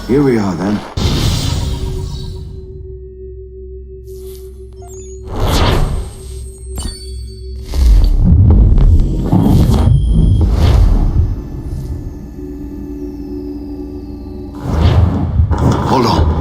Here we are then. Hold on.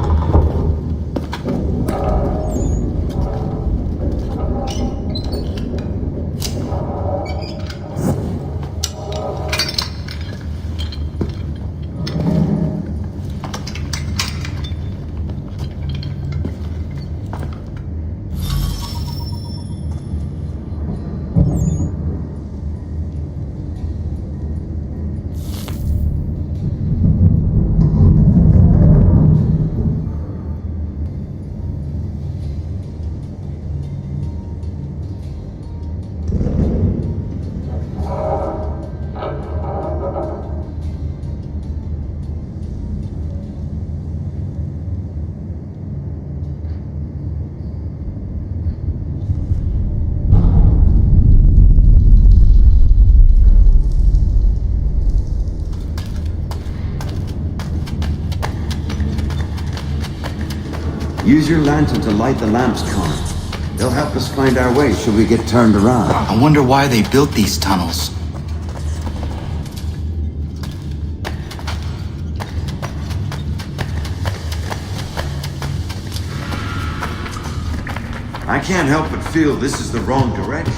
Use your lantern to light the lamps, Connor. They'll help us find our way should we get turned around. I wonder why they built these tunnels. I can't help but feel this is the wrong direction.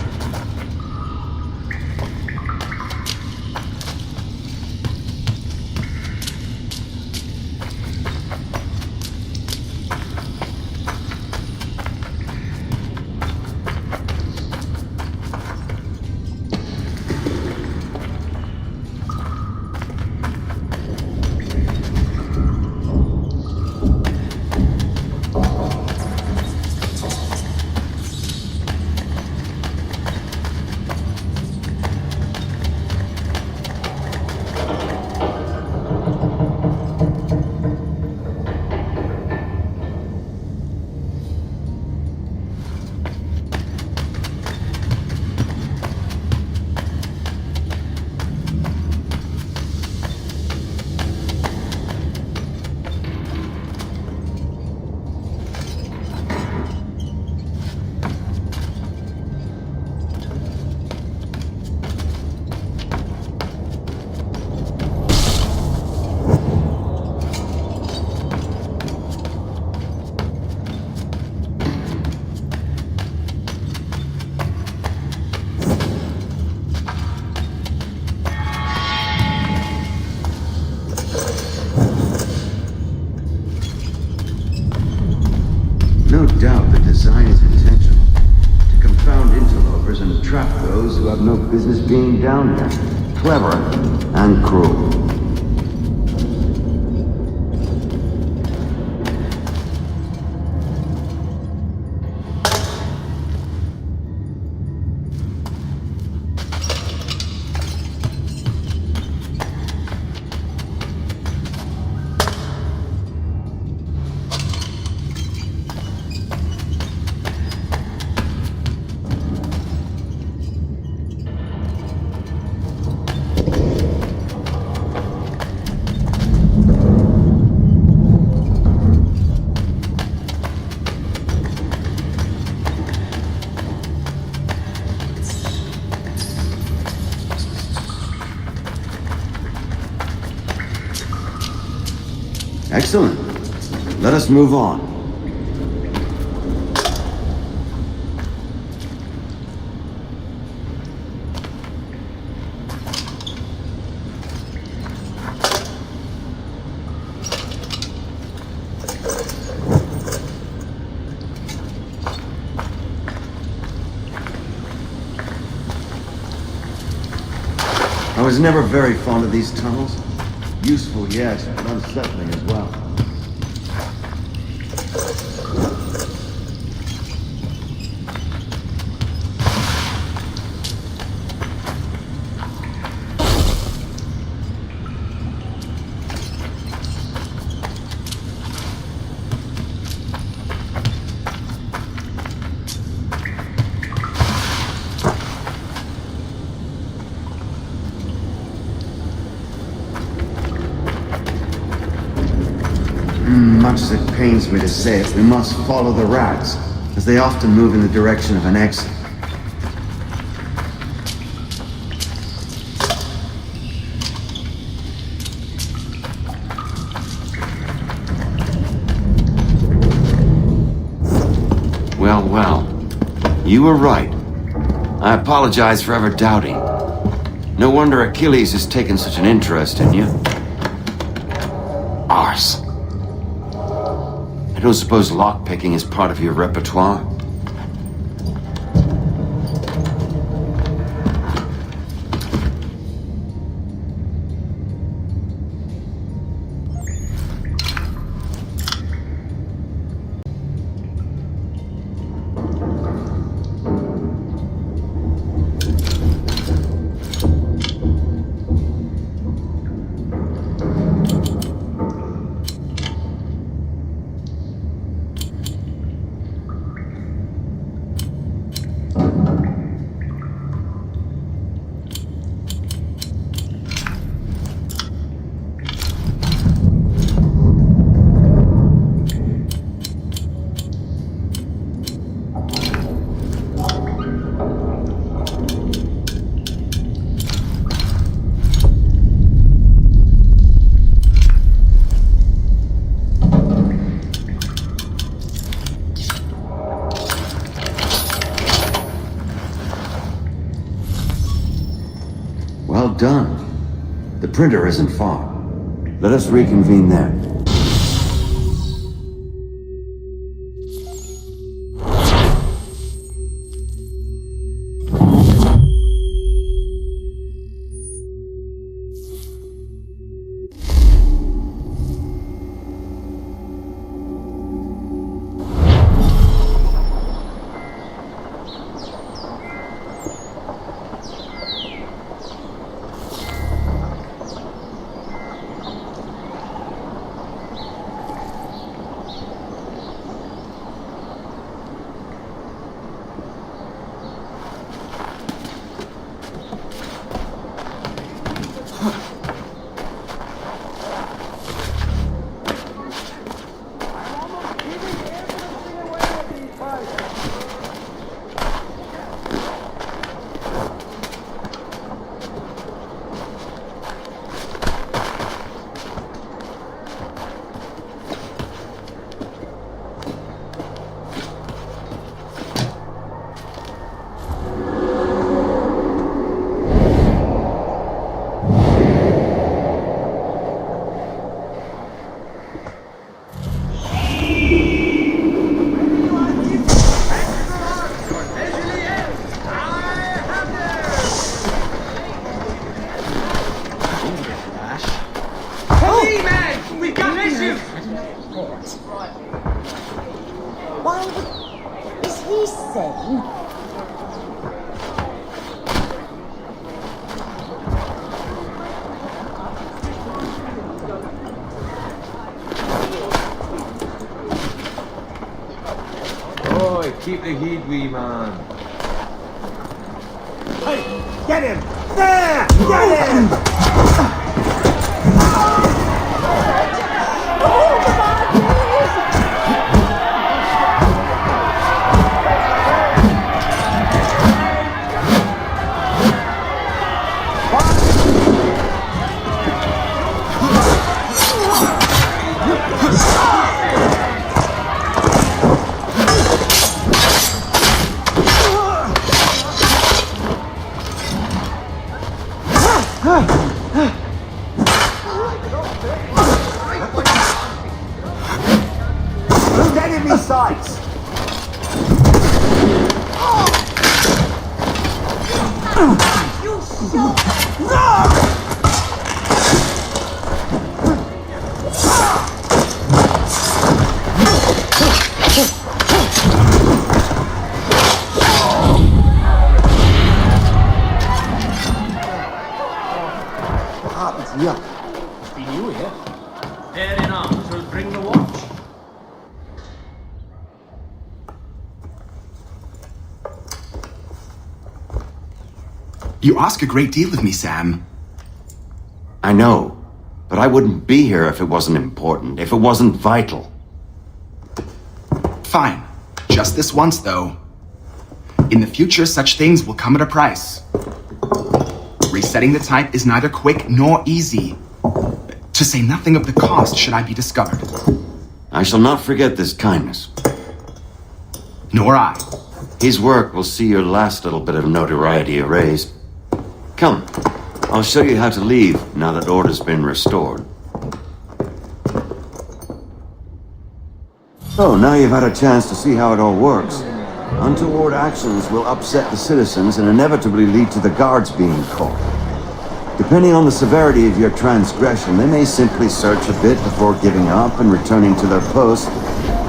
No doubt the design is intentional, to confound interlopers and trap those who have no business being down here. Clever and cruel. Excellent. Let us move on. I was never very fond of these tunnels. Useful, yes, but unsettling as well. much as it pains me to say it, we must follow the rats, as they often move in the direction of an exit. Well, well. You were right. I apologize for ever doubting. No wonder Achilles has taken such an interest in you. Arse. I don't suppose lockpicking is part of your repertoire? Well done. The printer isn't far. Let us reconvene there. Is he sane? Oi, keep the heat, wee man. Hey, get him! There! Get him! Enemy sights! What happened here? Be new here. Fair enough. We'll bring the watch. You ask a great deal of me, Sam. I know, but I wouldn't be here if it wasn't important, if it wasn't vital. Fine. Just this once, though. In the future, such things will come at a price. Resetting the type is neither quick nor easy. To say nothing of the cost should I be discovered. I shall not forget this kindness. Nor I. His work will see your last little bit of notoriety erased. Come, I'll show you how to leave now that order's been restored. So, now you've had a chance to see how it all works. Untoward actions will upset the citizens and inevitably lead to the guards being caught. Depending on the severity of your transgression, they may simply search a bit before giving up and returning to their post.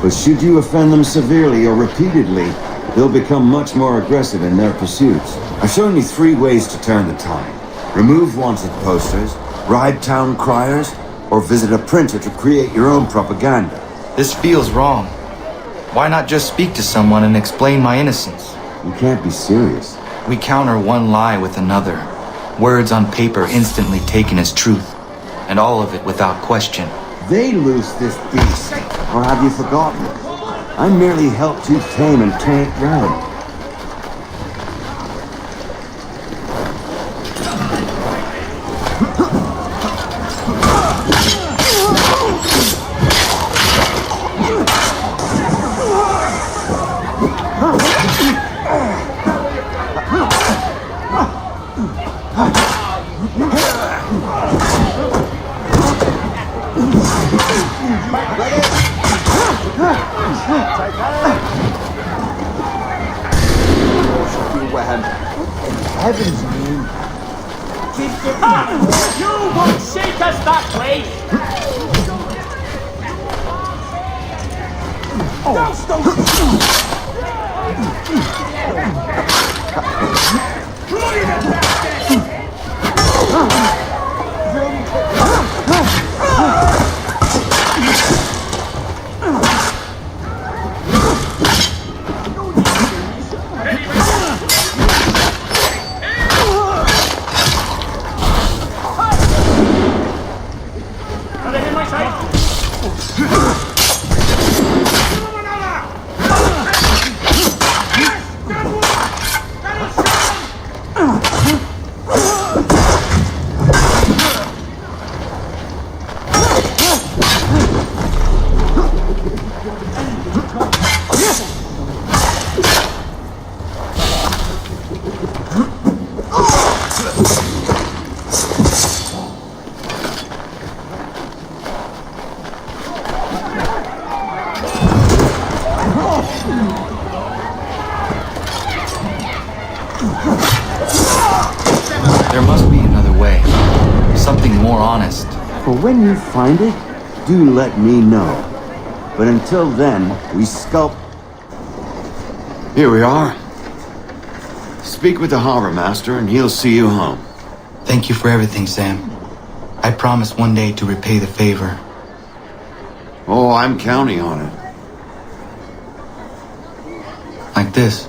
But should you offend them severely or repeatedly, they'll become much more aggressive in their pursuits. I've shown you 3 ways to turn the tide. Remove wanted posters, bribe town criers, or visit a printer to create your own propaganda. This feels wrong. Why not just speak to someone and explain my innocence? You can't be serious. We counter one lie with another. Words on paper instantly taken as truth. And all of it without question. They loose this beast. Or have you forgotten? I merely helped you tame and turn it round. Heavens, man. You won't shake us that way! There must be another way. Something more honest. But when you find it, do let me know. But until then, we sculpt... Here we are. Speak with the harbor master and he'll see you home. Thank you for everything, Sam. I promise one day to repay the favor. Oh, I'm counting on it. Like this.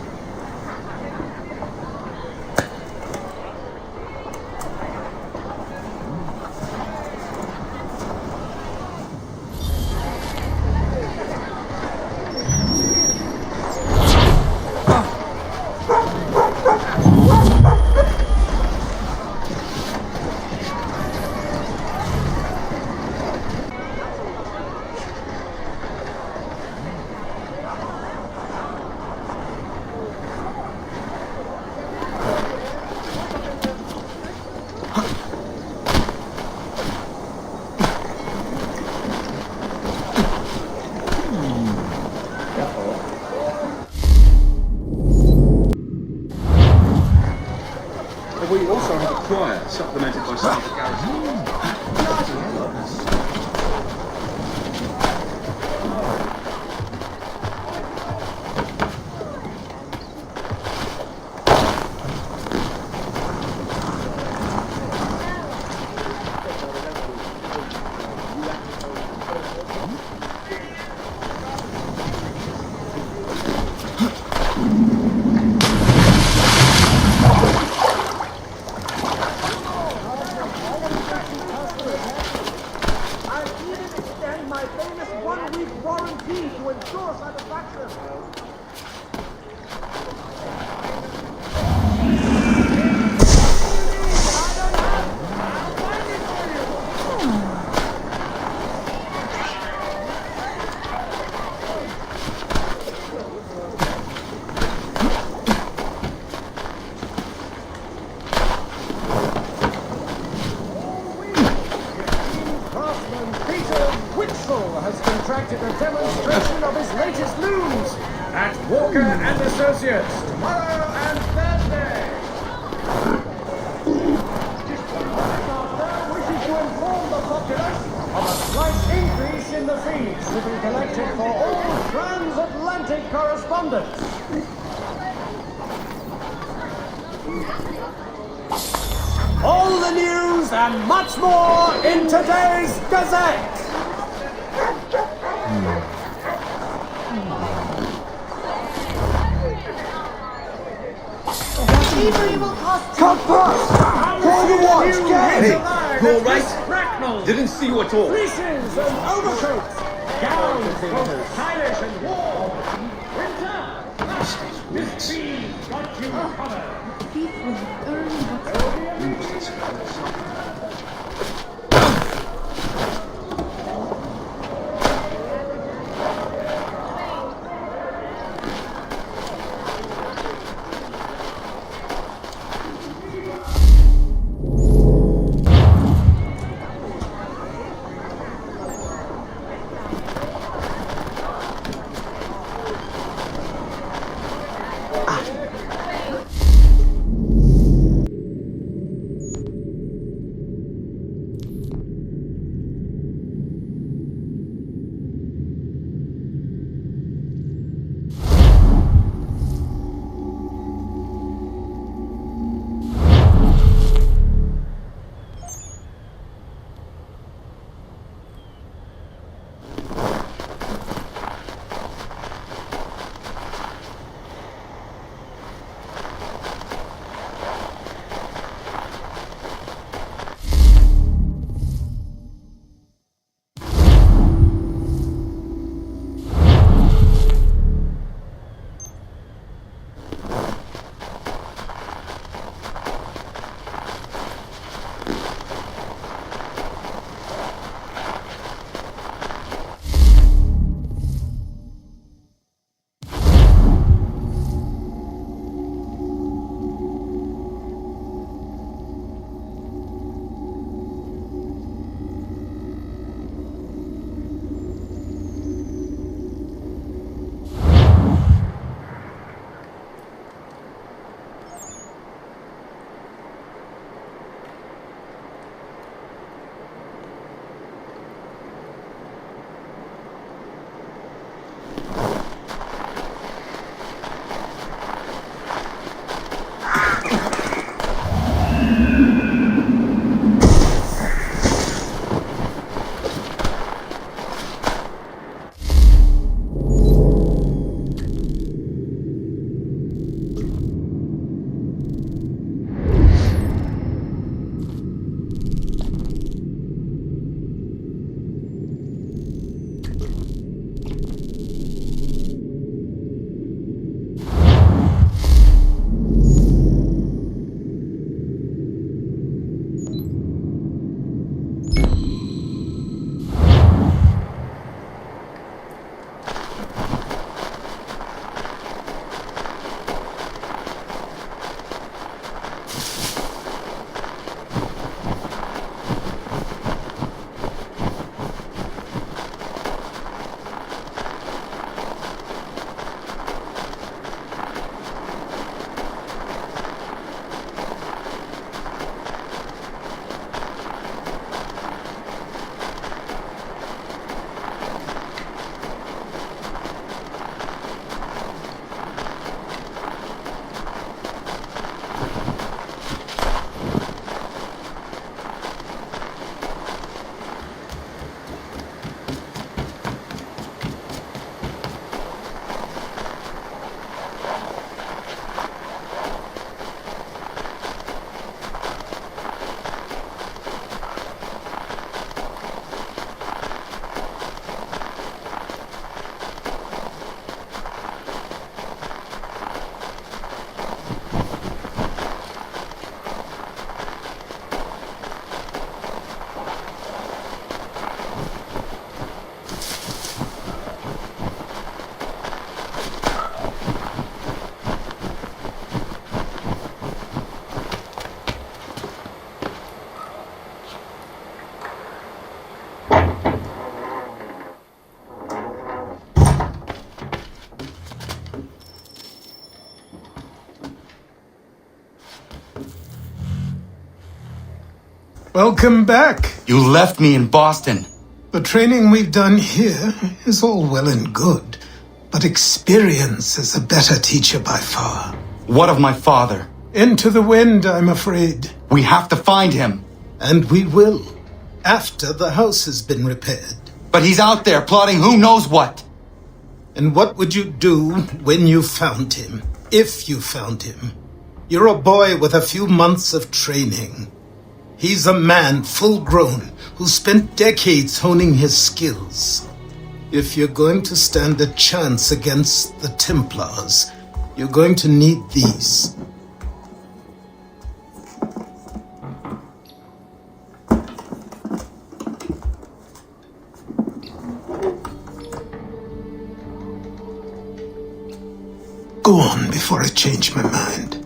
We also have a choir, supplemented by some of the garrison. My famous one-week warranty to ensure satisfaction. Contracted a demonstration of his latest looms at Walker and Associates tomorrow and Thursday. Wishes to inform the populace of a slight increase in the fees to be collected for all transatlantic correspondence. All the news and much more in today's Gazette. Come first! Call the watch! Get it! You all right? Didn't see you at all. Fleeces and overcoats, gowns, both stylish and warm. Winter, this feed got you covered. People earn Welcome back. You left me in Boston. The training we've done here is all well and good, but experience is a better teacher by far. What of my father? Into the wind, I'm afraid. We have to find him. And we will, after the house has been repaired. But he's out there plotting who knows what. And what would you do when you found him? If you found him? You're a boy with a few months of training. He's a man full grown who spent decades honing his skills. If you're going to stand a chance against the Templars, you're going to need these. Go on before I change my mind.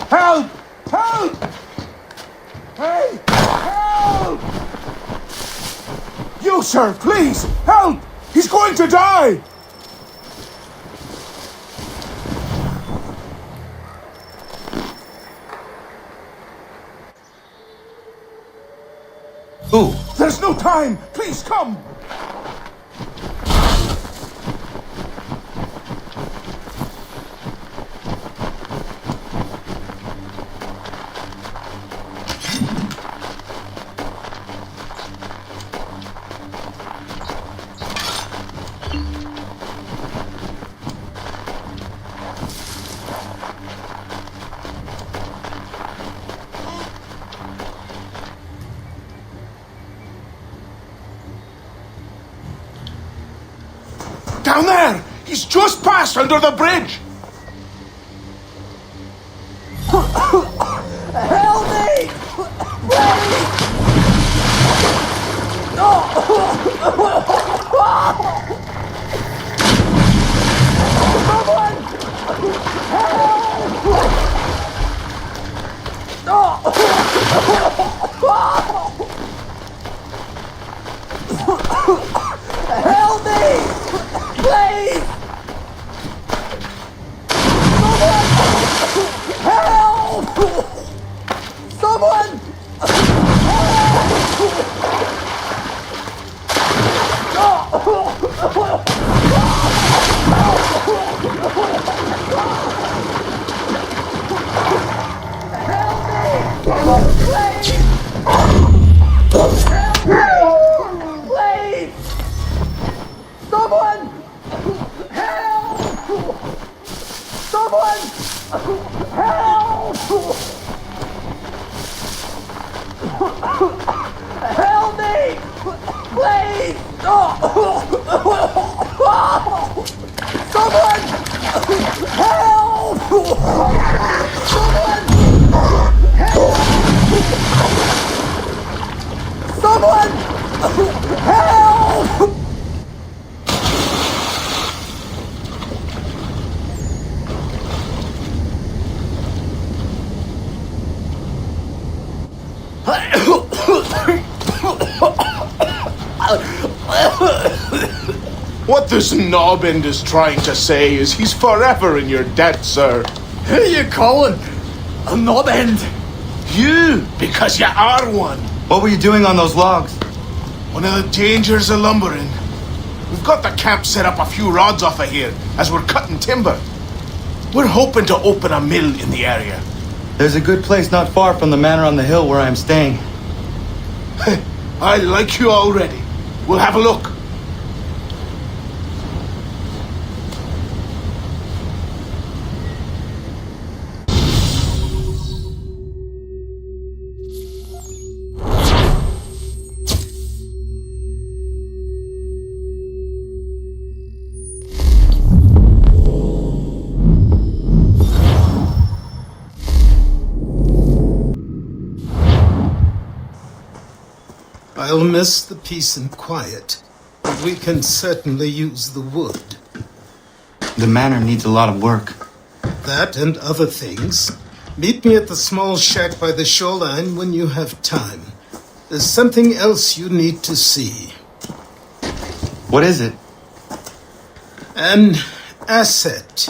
Help! Help! Hey! Help! You, sir, please! Help! He's going to die! Who? There's no time! Please come! Down there! He's just passed under the bridge! Help me! Help me! Please! Someone! Help! Someone! Help me! Please! Help me! Please! Someone! Help! Someone! Help! Help me! Please! Someone! Help! Someone! Help! Someone! Help! What this knobbend is trying to say is he's forever in your debt, sir. Who are you calling? A knob-end? You, because you are one. What were you doing on those logs? One of the dangers of lumbering. We've got the camp set up a few rods off of here as we're cutting timber. We're hoping to open a mill in the area. There's a good place not far from the manor on the hill where I'm staying. I like you already. We'll have a look. We'll miss the peace and quiet, but we can certainly use the wood. The manor needs a lot of work. That and other things. Meet me at the small shack by the shoreline when you have time. There's something else you need to see. What is it? An asset.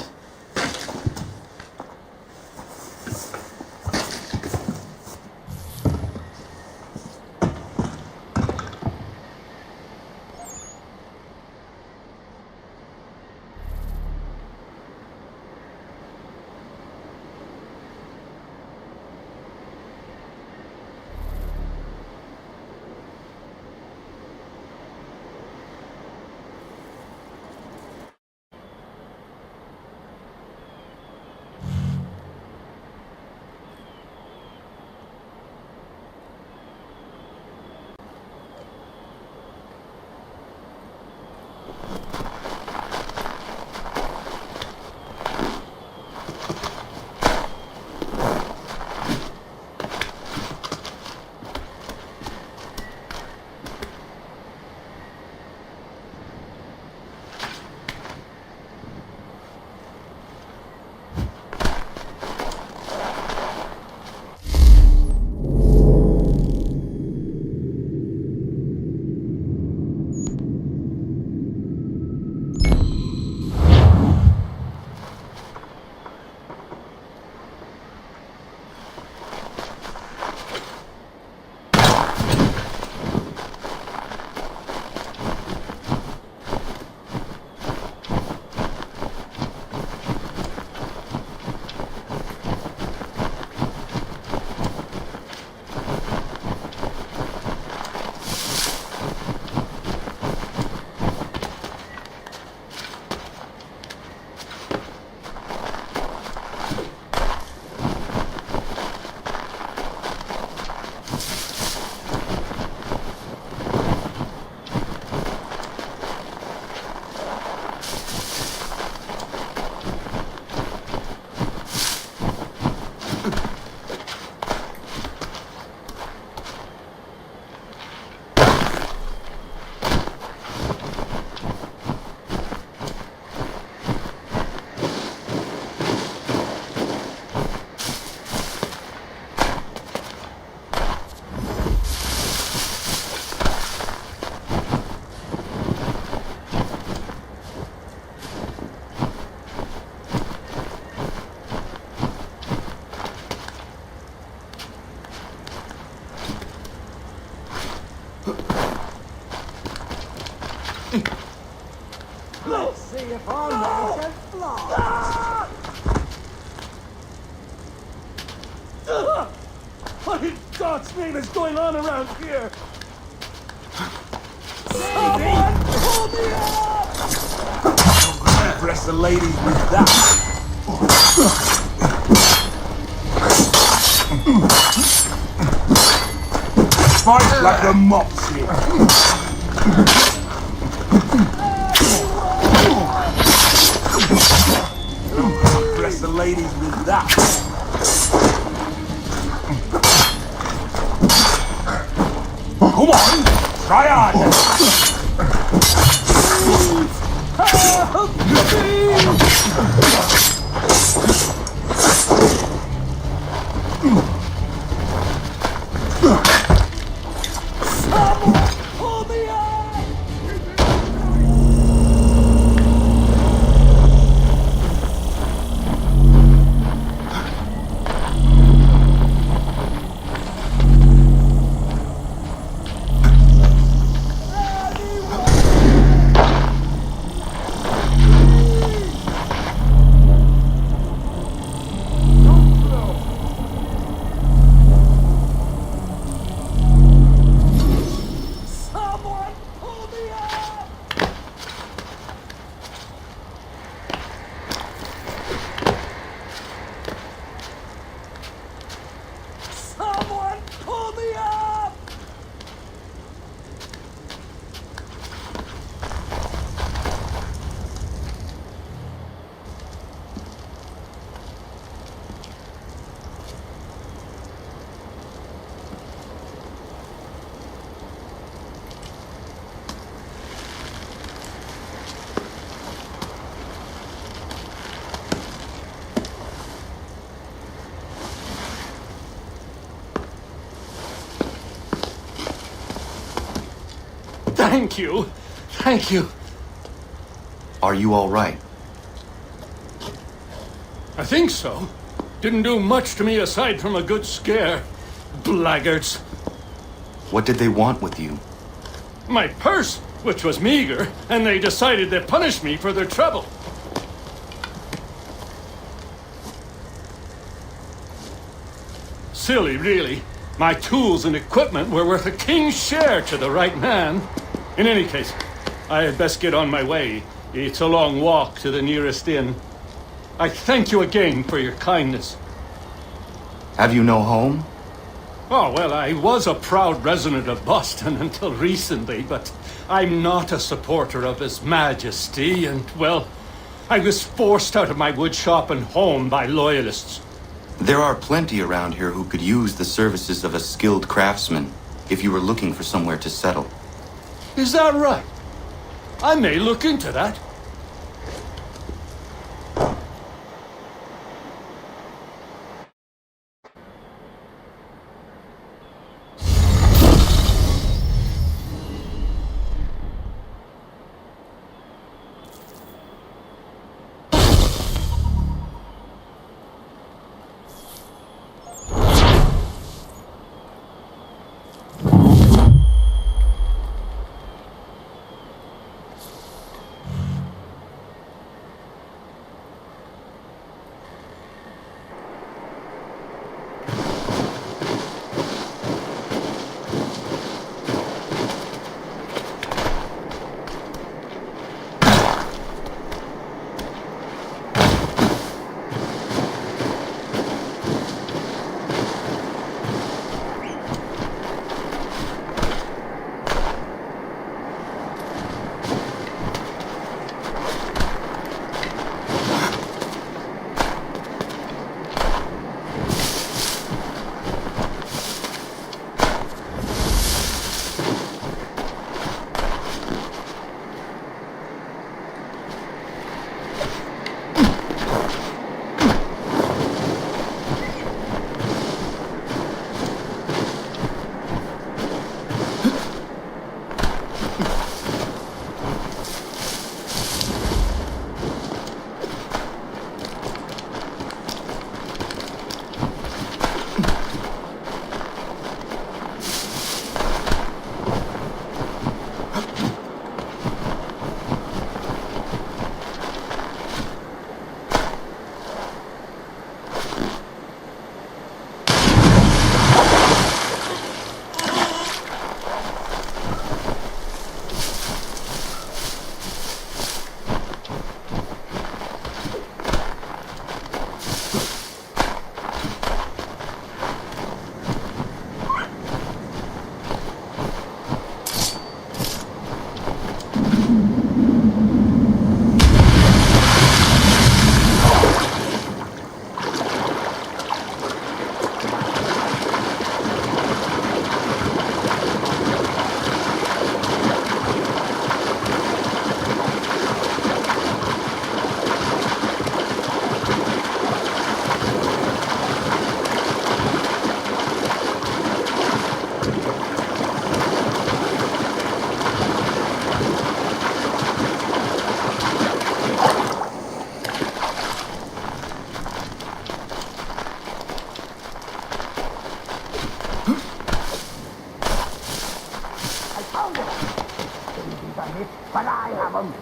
Let's see if our man can fly. What in God's name is going on around here? Someone pull me up! Impress the ladies with that. Fight like the mops here. Impress the ladies with that. Come on, try on. Thank you. Thank you. Are you all right? I think so. Didn't do much to me aside from a good scare. Blackguards. What did they want with you? My purse, which was meager, and they decided to punish me for their trouble. Silly, really. My tools and equipment were worth a king's share to the right man. In any case, I had best get on my way. It's a long walk to the nearest inn. I thank you again for your kindness. Have you no home? Oh, well, I was a proud resident of Boston until recently, but I'm not a supporter of His Majesty, and, well, I was forced out of my woodshop and home by loyalists. There are plenty around here who could use the services of a skilled craftsman if you were looking for somewhere to settle. Is that right? I may look into that. but I have them.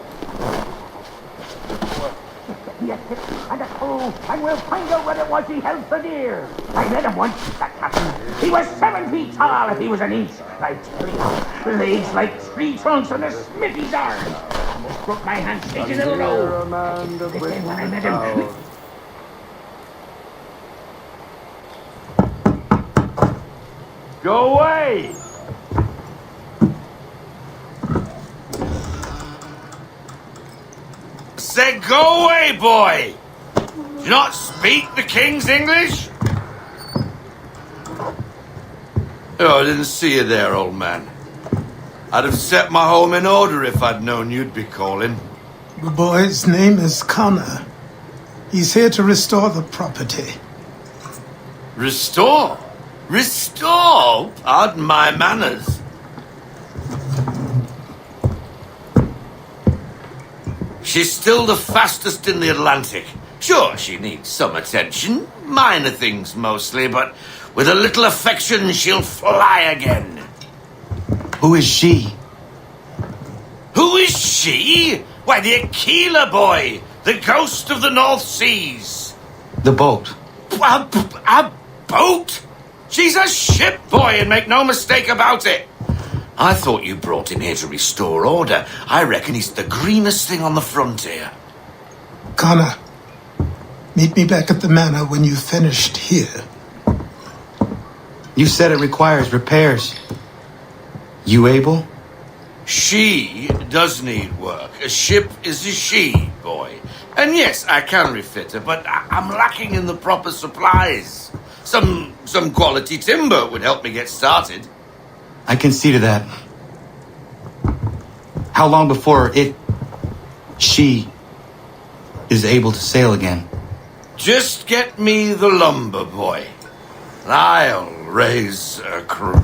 Be a tip and a clue, and we'll find out what it was he held for dear. I met him once, that captain. He was 7 feet tall if he was an inch. I tell you, legs like tree trunks and a smithy's arm. Almost broke my hand taking it low. Then when I met him... Go away! Said go away, boy! Do you not speak the King's English? Oh, I didn't see you there, old man. I'd have set my home in order if I'd known you'd be calling. The boy's name is Connor. He's here to restore the property. Restore? Restore? Pardon my manners. She's still the fastest in the Atlantic. Sure, she needs some attention. Minor things mostly, but with a little affection, she'll fly again. Who is she? Who is she? Why, the Aquila boy, the ghost of the North Seas. The boat. A boat? She's a ship boy, and make no mistake about it. I thought you brought him here to restore order. I reckon he's the greenest thing on the frontier. Connor, meet me back at the manor when you've finished here. You said it requires repairs. You able? She does need work. A ship is a she, boy. And yes, I can refit her, but I'm lacking in the proper supplies. Some quality timber would help me get started. I can see to that. How long before she is able to sail again? Just get me the lumber, boy. I'll raise a crew.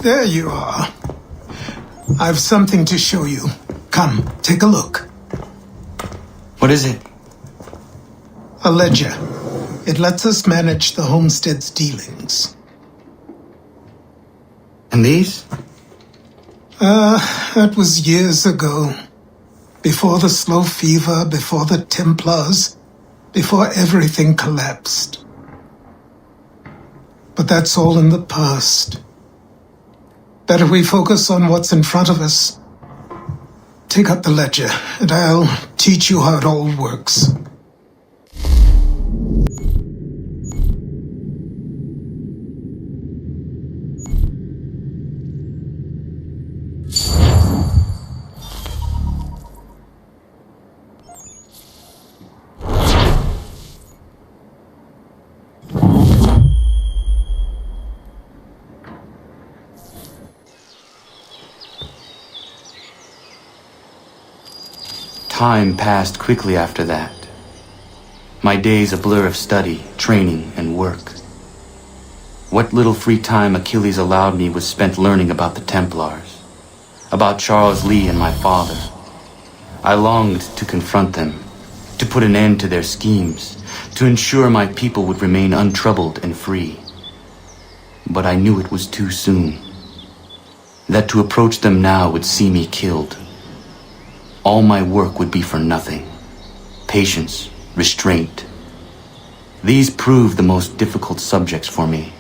There you are. I've something to show you. Come, take a look. What is it? A ledger. It lets us manage the homestead's dealings. And these? That was years ago. Before the slow fever, before the Templars, before everything collapsed. But that's all in the past. Better we focus on what's in front of us. Take up the ledger, and I'll teach you how it all works. Time passed quickly after that. My days a blur of study, training, and work. What little free time Achilles allowed me was spent learning about the Templars, about Charles Lee and my father. I longed to confront them, to put an end to their schemes, to ensure my people would remain untroubled and free. But I knew it was too soon, that to approach them now would see me killed. All my work would be for nothing. Patience, restraint. These proved the most difficult subjects for me.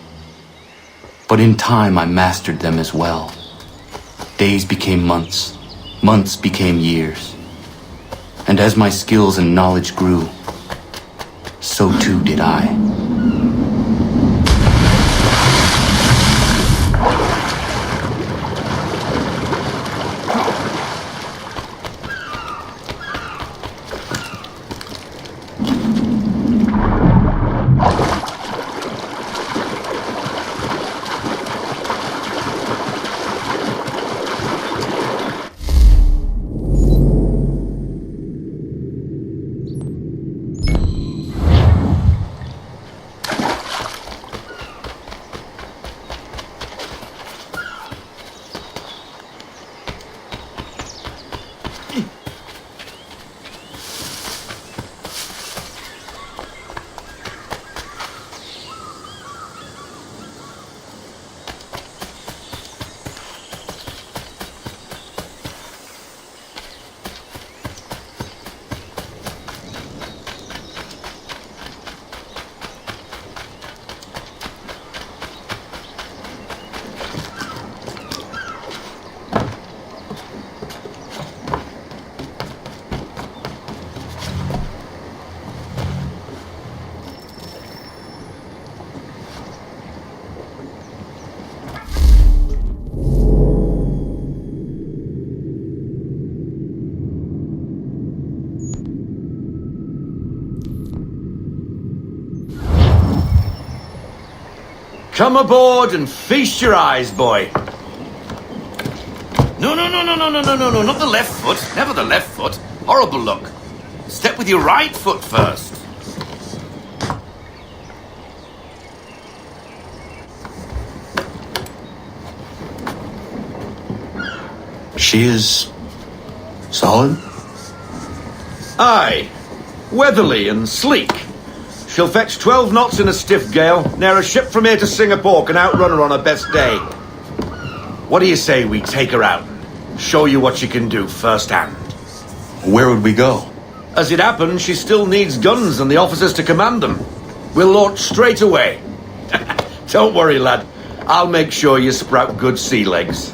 But in time I mastered them as well. Days became months, months became years. And as my skills and knowledge grew, so too did I. Come aboard and feast your eyes, boy. No, not the left foot. Never the left foot. Horrible look. Step with your right foot first. She is solid? Aye. Weatherly and sleek. She'll fetch 12 knots in a stiff gale. Ne'er a ship from here to Singapore can outrun her on her best day. What do you say we take her out? Show you what she can do firsthand. Where would we go? As it happens, she still needs guns and the officers to command them. We'll launch straight away. Don't worry, lad. I'll make sure you sprout good sea legs.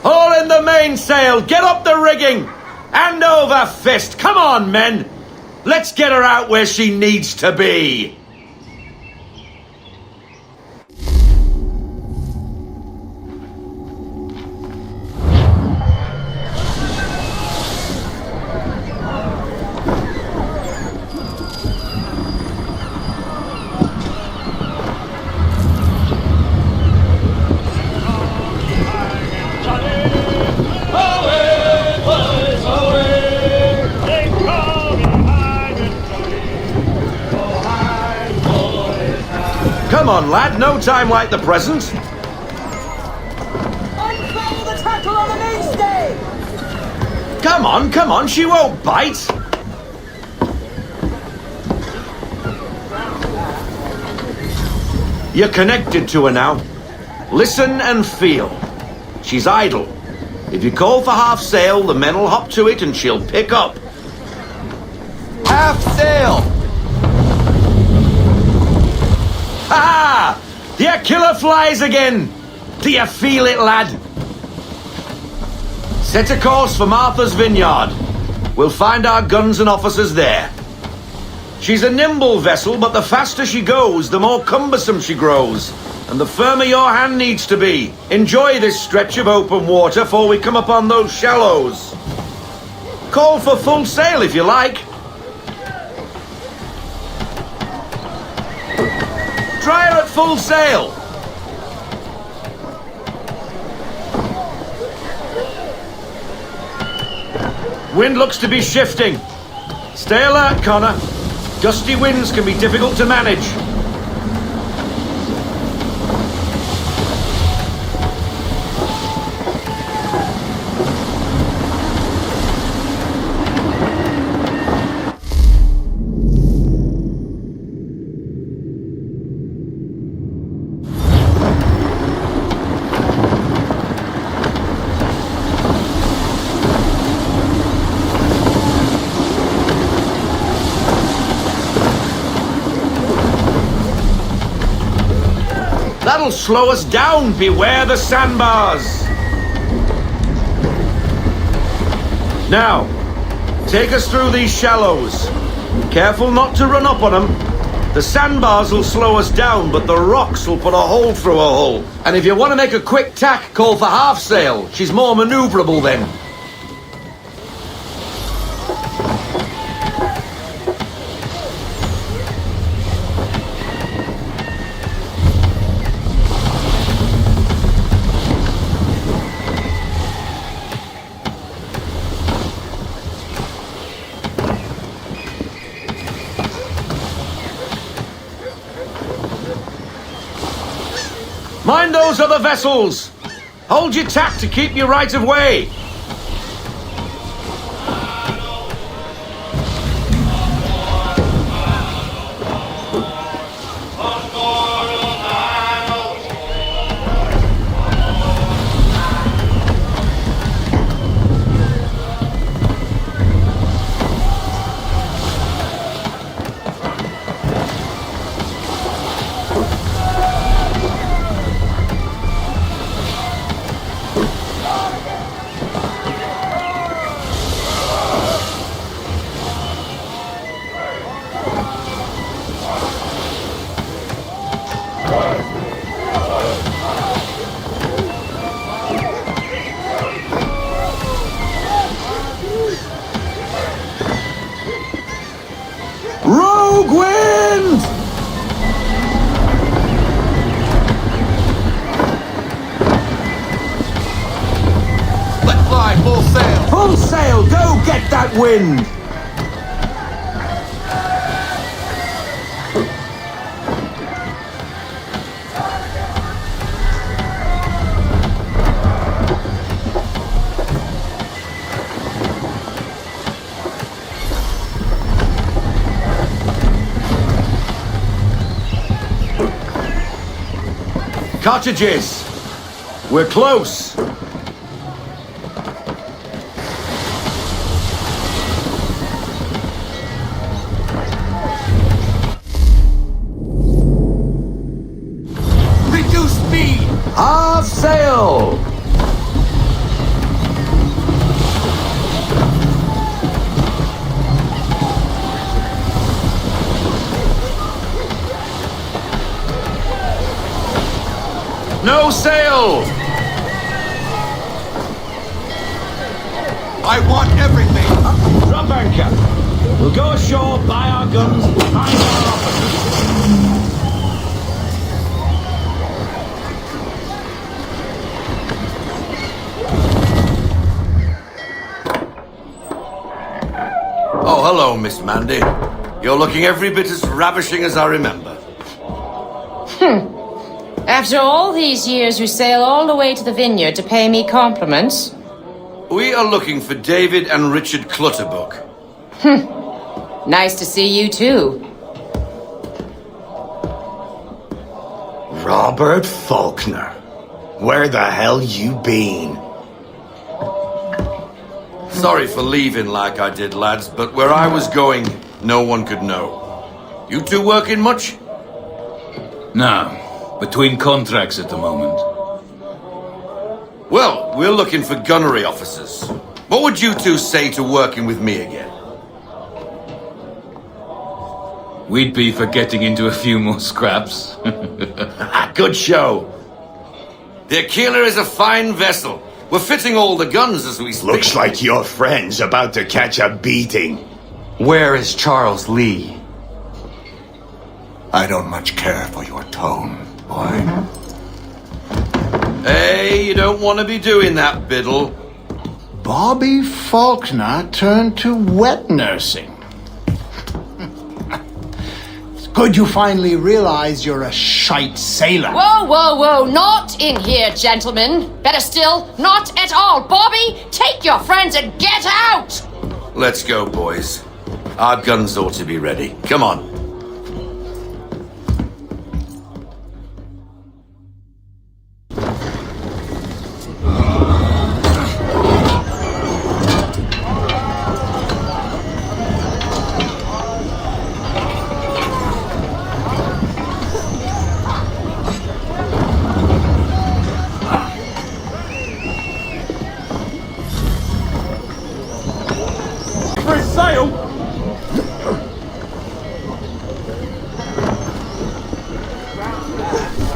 Haul in the mainsail! Get up the rigging! Hand over fist! Come on, men! Let's get her out where she needs to be! Come on, lad, no time like the present. Unfold the tackle on the mainstay! Come on, she won't bite. You're connected to her now. Listen and feel. She's idle. If you call for half sail, the men will hop to it and she'll pick up. Half sail! Ha! The killer flies again! Do you feel it, lad? Set a course for Martha's Vineyard. We'll find our guns and officers there. She's a nimble vessel, but the faster she goes, the more cumbersome she grows. And the firmer your hand needs to be. Enjoy this stretch of open water before we come upon those shallows. Call for full sail if you like. Try her at full sail. Wind looks to be shifting. Stay alert, Connor. Gusty winds can be difficult to manage. That'll slow us down. Beware the sandbars. Now, take us through these shallows. Careful not to run up on them. The sandbars will slow us down, but the rocks will put a hole through a hull. And if you want to make a quick tack, call for half sail. She's more maneuverable then. Mind those other vessels! Hold your tack to keep your right of way! Rogue wind! Let fly, full sail! Full sail! Go get that wind! Cottages! We're close! Reduce speed! Half sail! No sail! I want everything! Drop anchor! We'll go ashore, buy our guns, find our officers. Oh, hello, Miss Mandy. You're looking every bit as ravishing as I remember. After all these years, you sail all the way to the vineyard to pay me compliments? We are looking for David and Richard Clutterbuck. Nice to see you, too. Robert Faulkner. Where the hell you been? Sorry for leaving like I did, lads, but where I was going, no one could know. You two working much? No. Between contracts at the moment. Well, we're looking for gunnery officers. What would you two say to working with me again? We'd be for getting into a few more scraps. Good show. The Aquila is a fine vessel. We're fitting all the guns as we speak. Looks like your friend's about to catch a beating. Where is Charles Lee? I don't much care for your tone, boy. Hey, you don't want to be doing that, Biddle. Bobby Faulkner turned to wet nursing. It's good you finally realize you're a shite sailor. Whoa, whoa, whoa, not in here, gentlemen. Better still, not at all. Bobby, take your friends and get out! Let's go, boys. Our guns ought to be ready. Come on.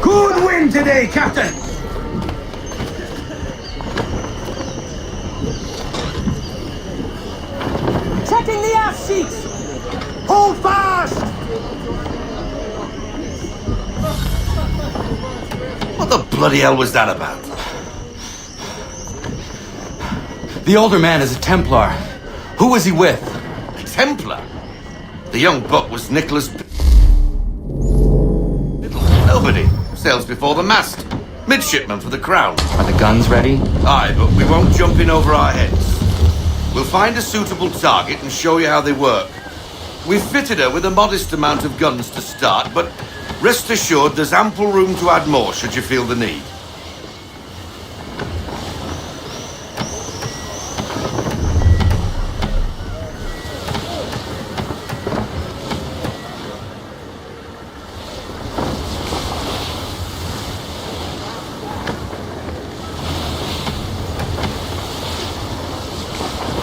Good wind today, Captain! Checking the aft sheets! Hold fast! What the bloody hell was that about? The older man is a Templar. Who was he with? A Templar? The young buck was Nicholas... Nobody. Sails before the mast. Midshipman for the Crown. Are the guns ready? Aye, but we won't jump in over our heads. We'll find a suitable target and show you how they work. We've fitted her with a modest amount of guns to start, but rest assured there's ample room to add more should you feel the need.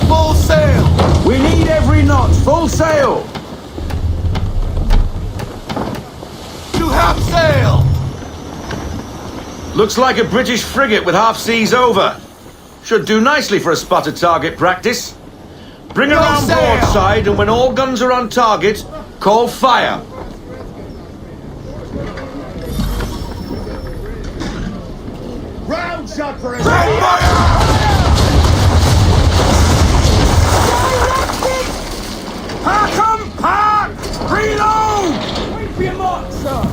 Full sail! We need every knot. Full sail! To half sail! Looks like a British frigate with half seas over. Should do nicely for a spotted target practice. Bring her on broadside, and when all guns are on target, call fire. Round shot for a Park 'em! Park! Reload! Wait for your mark, sir!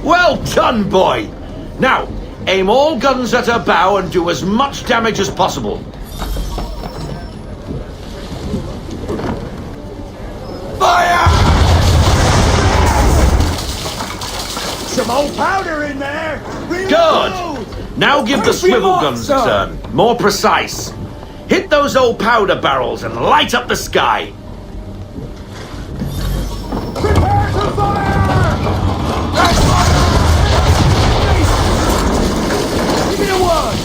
Well done, boy! Now, aim all guns at her bow and do as much damage as possible. Fire! Some old powder in there! Reload! Good! Now give the swivel guns a turn. More precise. Hit those old powder barrels and light up the sky. Prepare to fire! Give me the one!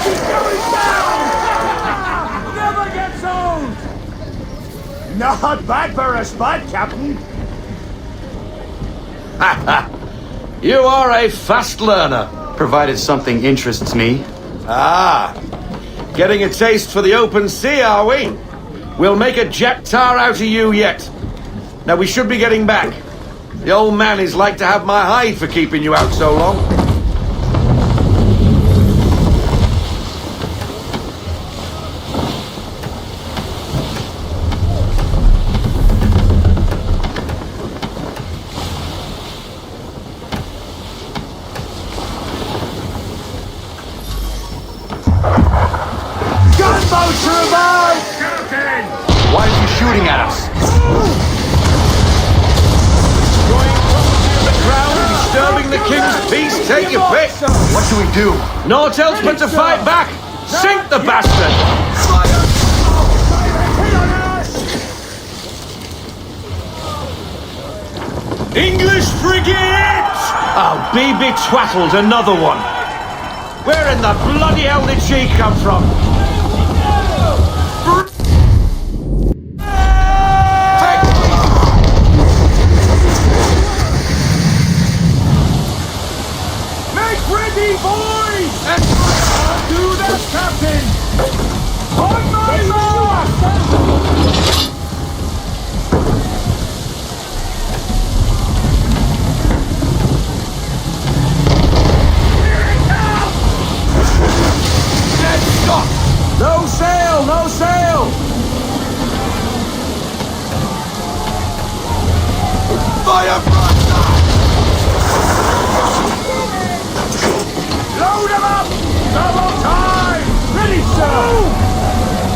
He's going down! Never gets old! Not bad for a spot, Captain. You are a fast learner. Provided something interests me. Ah, getting a taste for the open sea, are we? We'll make a jack tar out of you yet. Now we should be getting back. The old man is like to have my hide for keeping you out so long. Take your pick. What should we do? Naught else but to fight back. Sink the bastard. English frigate! Oh, be betwattled, another one. Where in the bloody hell did she come from? Make ready, boys! Do that, Captain! On my mark! No sail! No sail! Fire broadside! Load 'em up! Double time! Ready, sir!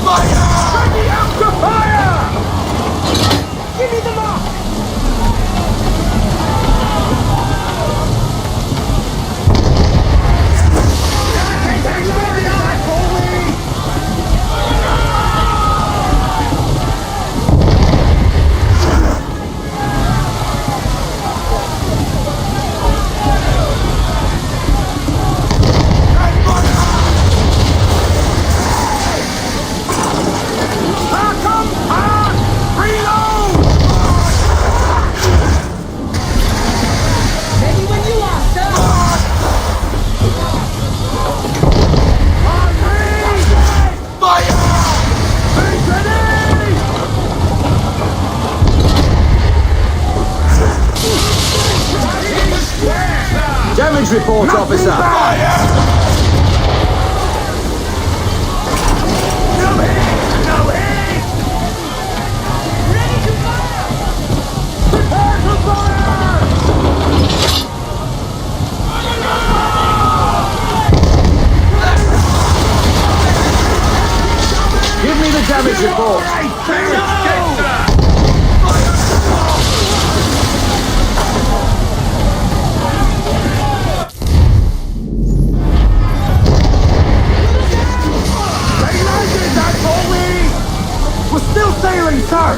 Fire! Ready up to fire! Give me the mark! Damage report, officer. Give me the damage report. We're still sailing, sir!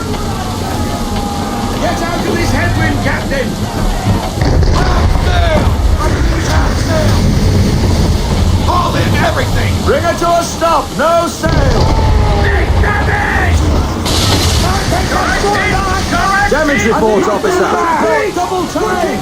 Get out of this headwind, Captain! Haul in everything! Bring her to a stop. No sail. Damage report, officer. Double time!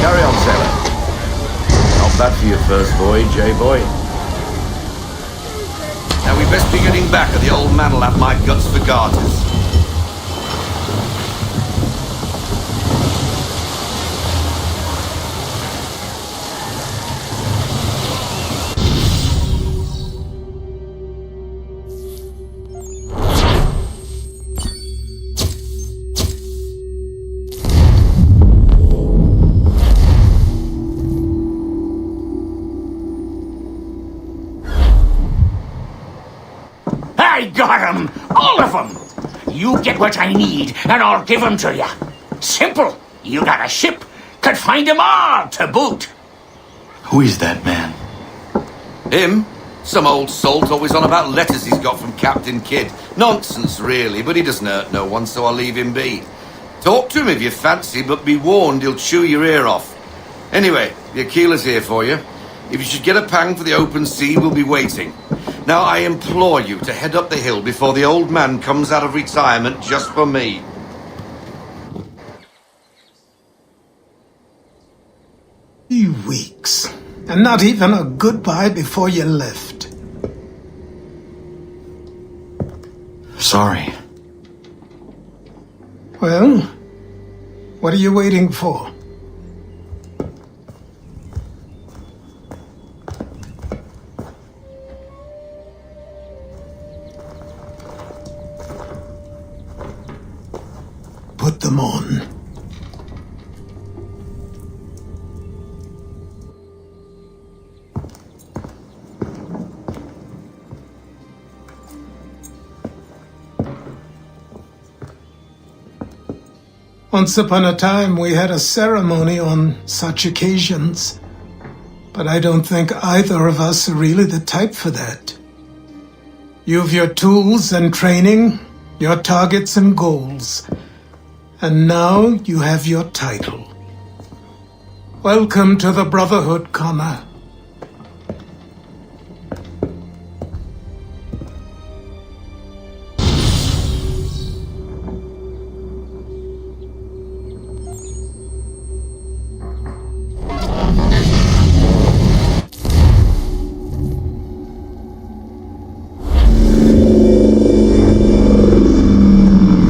Carry on, sailor. Not bad for your first voyage, eh, boy? Now we best be getting back, or the old man'll have my guts for garters. I got 'em! All of 'em! You get what I need, and I'll give 'em to you. Simple. You got a ship. Could find 'em all to boot. Who is that man? Him? Some old salt always on about letters he's got from Captain Kidd. Nonsense, really, but he doesn't hurt no one, so I'll leave him be. Talk to him if you fancy, but be warned he'll chew your ear off. Anyway, your keeler's here for you. If you should get a pang for the open sea, we'll be waiting. Now, I implore you to head up the hill before the old man comes out of retirement just for me. 3 weeks. And not even a goodbye before you left. Sorry. Well, what are you waiting for? Once upon a time, we had a ceremony on such occasions. But I don't think either of us are really the type for that. You've your tools and training, your targets and goals. And now you have your title. Welcome to the Brotherhood, Connor.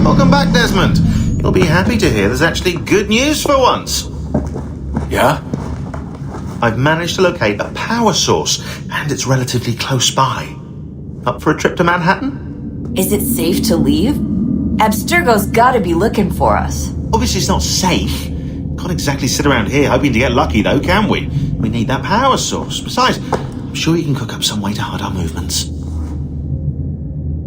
Welcome back, Desmond. You'll be happy to hear there's actually good news for once. Yeah? I've managed to locate a power source, and it's relatively close by. Up for a trip to Manhattan? Is it safe to leave? Abstergo's gotta be looking for us. Obviously it's not safe. Can't exactly sit around here hoping to get lucky, though, can we? We need that power source. Besides, I'm sure you can cook up some way to hide our movements.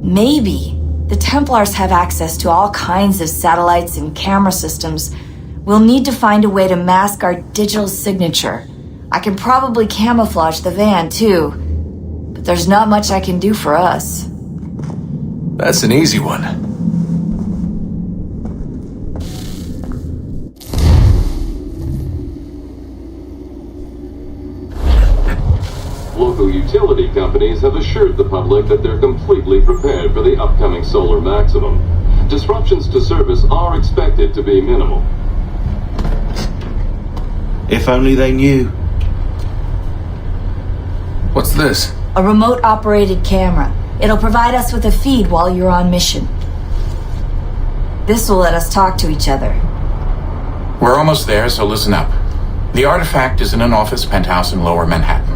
Maybe. The Templars have access to all kinds of satellites and camera systems. We'll need to find a way to mask our digital signature. I can probably camouflage the van, too. But there's not much I can do for us. That's an easy one. Local utility companies have assured the public that they're completely prepared for the upcoming solar maximum. Disruptions to service are expected to be minimal. If only they knew. What's this? A remote-operated camera. It'll provide us with a feed while you're on mission. This will let us talk to each other. We're almost there, so listen up. The artifact is in an office penthouse in Lower Manhattan.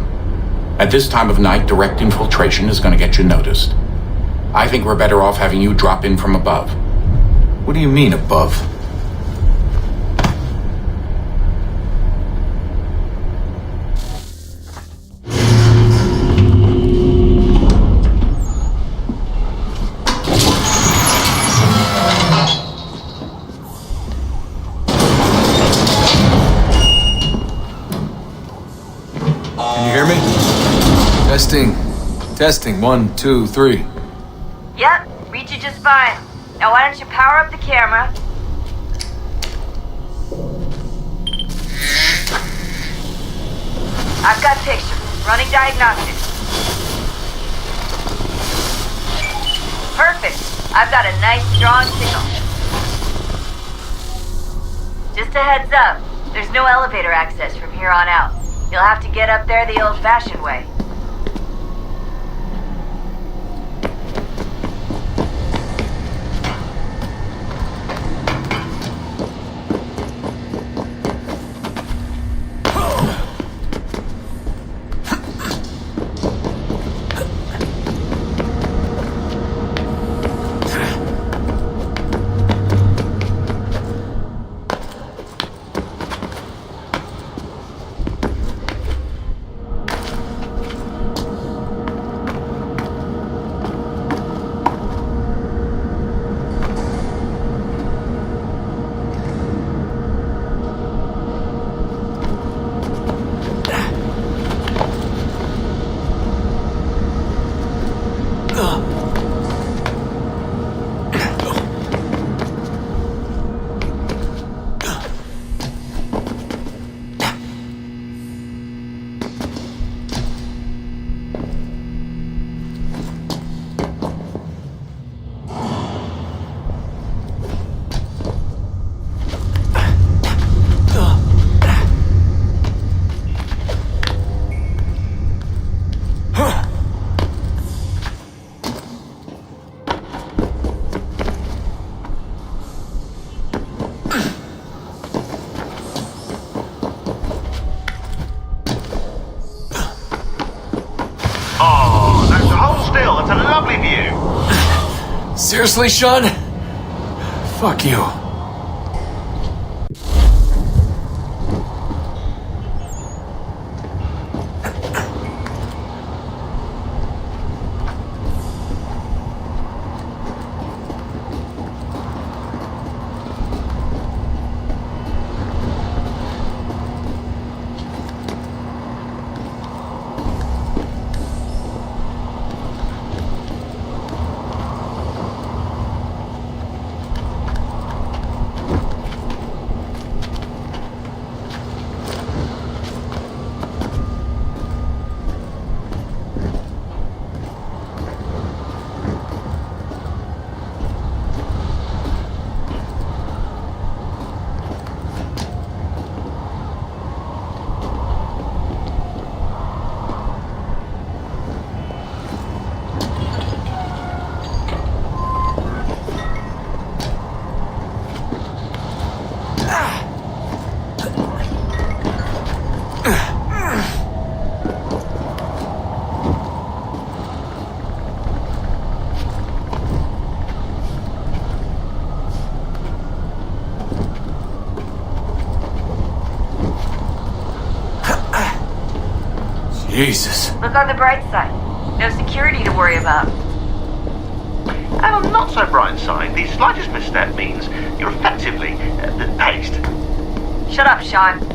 At this time of night, direct infiltration is going to get you noticed. I think we're better off having you drop in from above. What do you mean, above? Can you hear me? Testing. Testing. 1, 2, 3. Yep, read you just fine. Now why don't you power up the camera? I've got pictures. Running diagnostics. Perfect. I've got a nice strong signal. Just a heads up. There's no elevator access from here on out. You'll have to get up there the old-fashioned way. Seriously, Sean? Fuck you. Jesus. Look on the bright side. No security to worry about. And on the not so bright side, the slightest misstep means you're effectively aced. Shut up, Sean.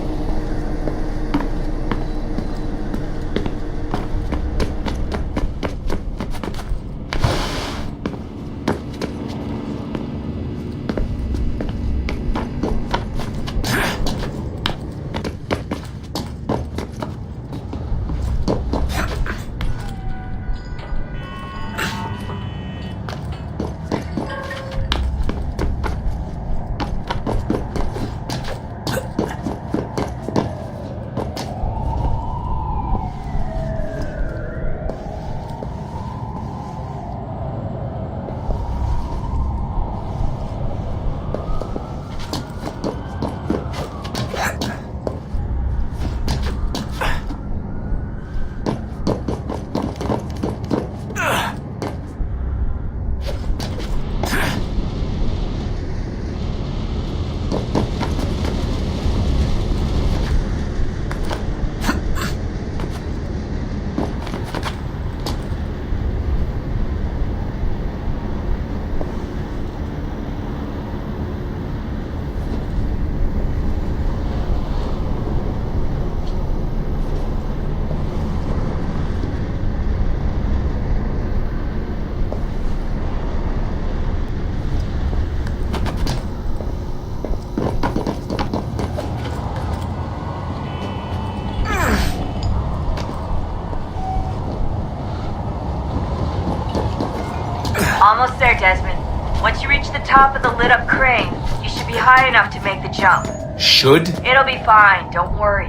Almost there, Desmond. Once you reach the top of the lit-up crane, you should be high enough to make the jump. Should? It'll be fine, don't worry.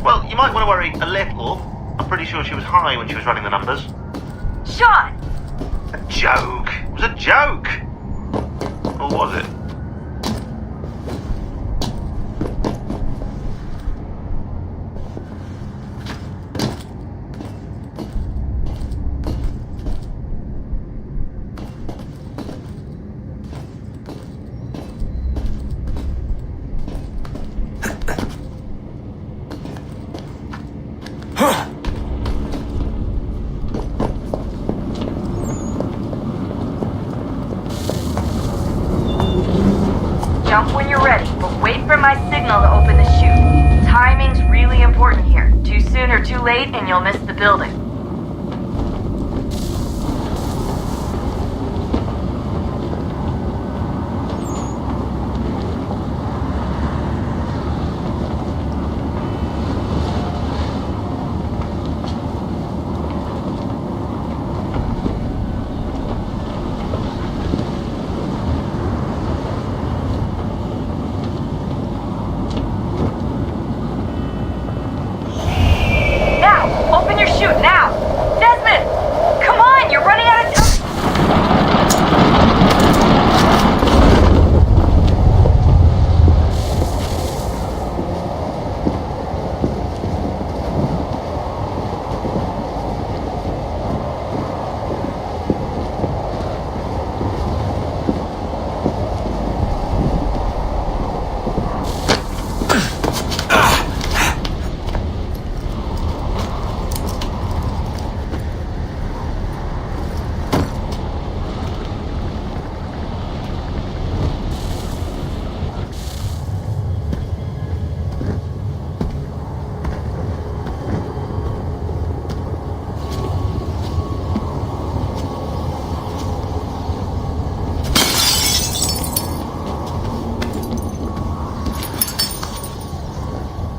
Well, you might want to worry a little. I'm pretty sure she was high when she was running the numbers. Sean! A joke. It was a joke. Or was it? Jump when you're ready, but wait for my signal to open the chute. Timing's really important here. Too soon or too late, and you'll miss the building.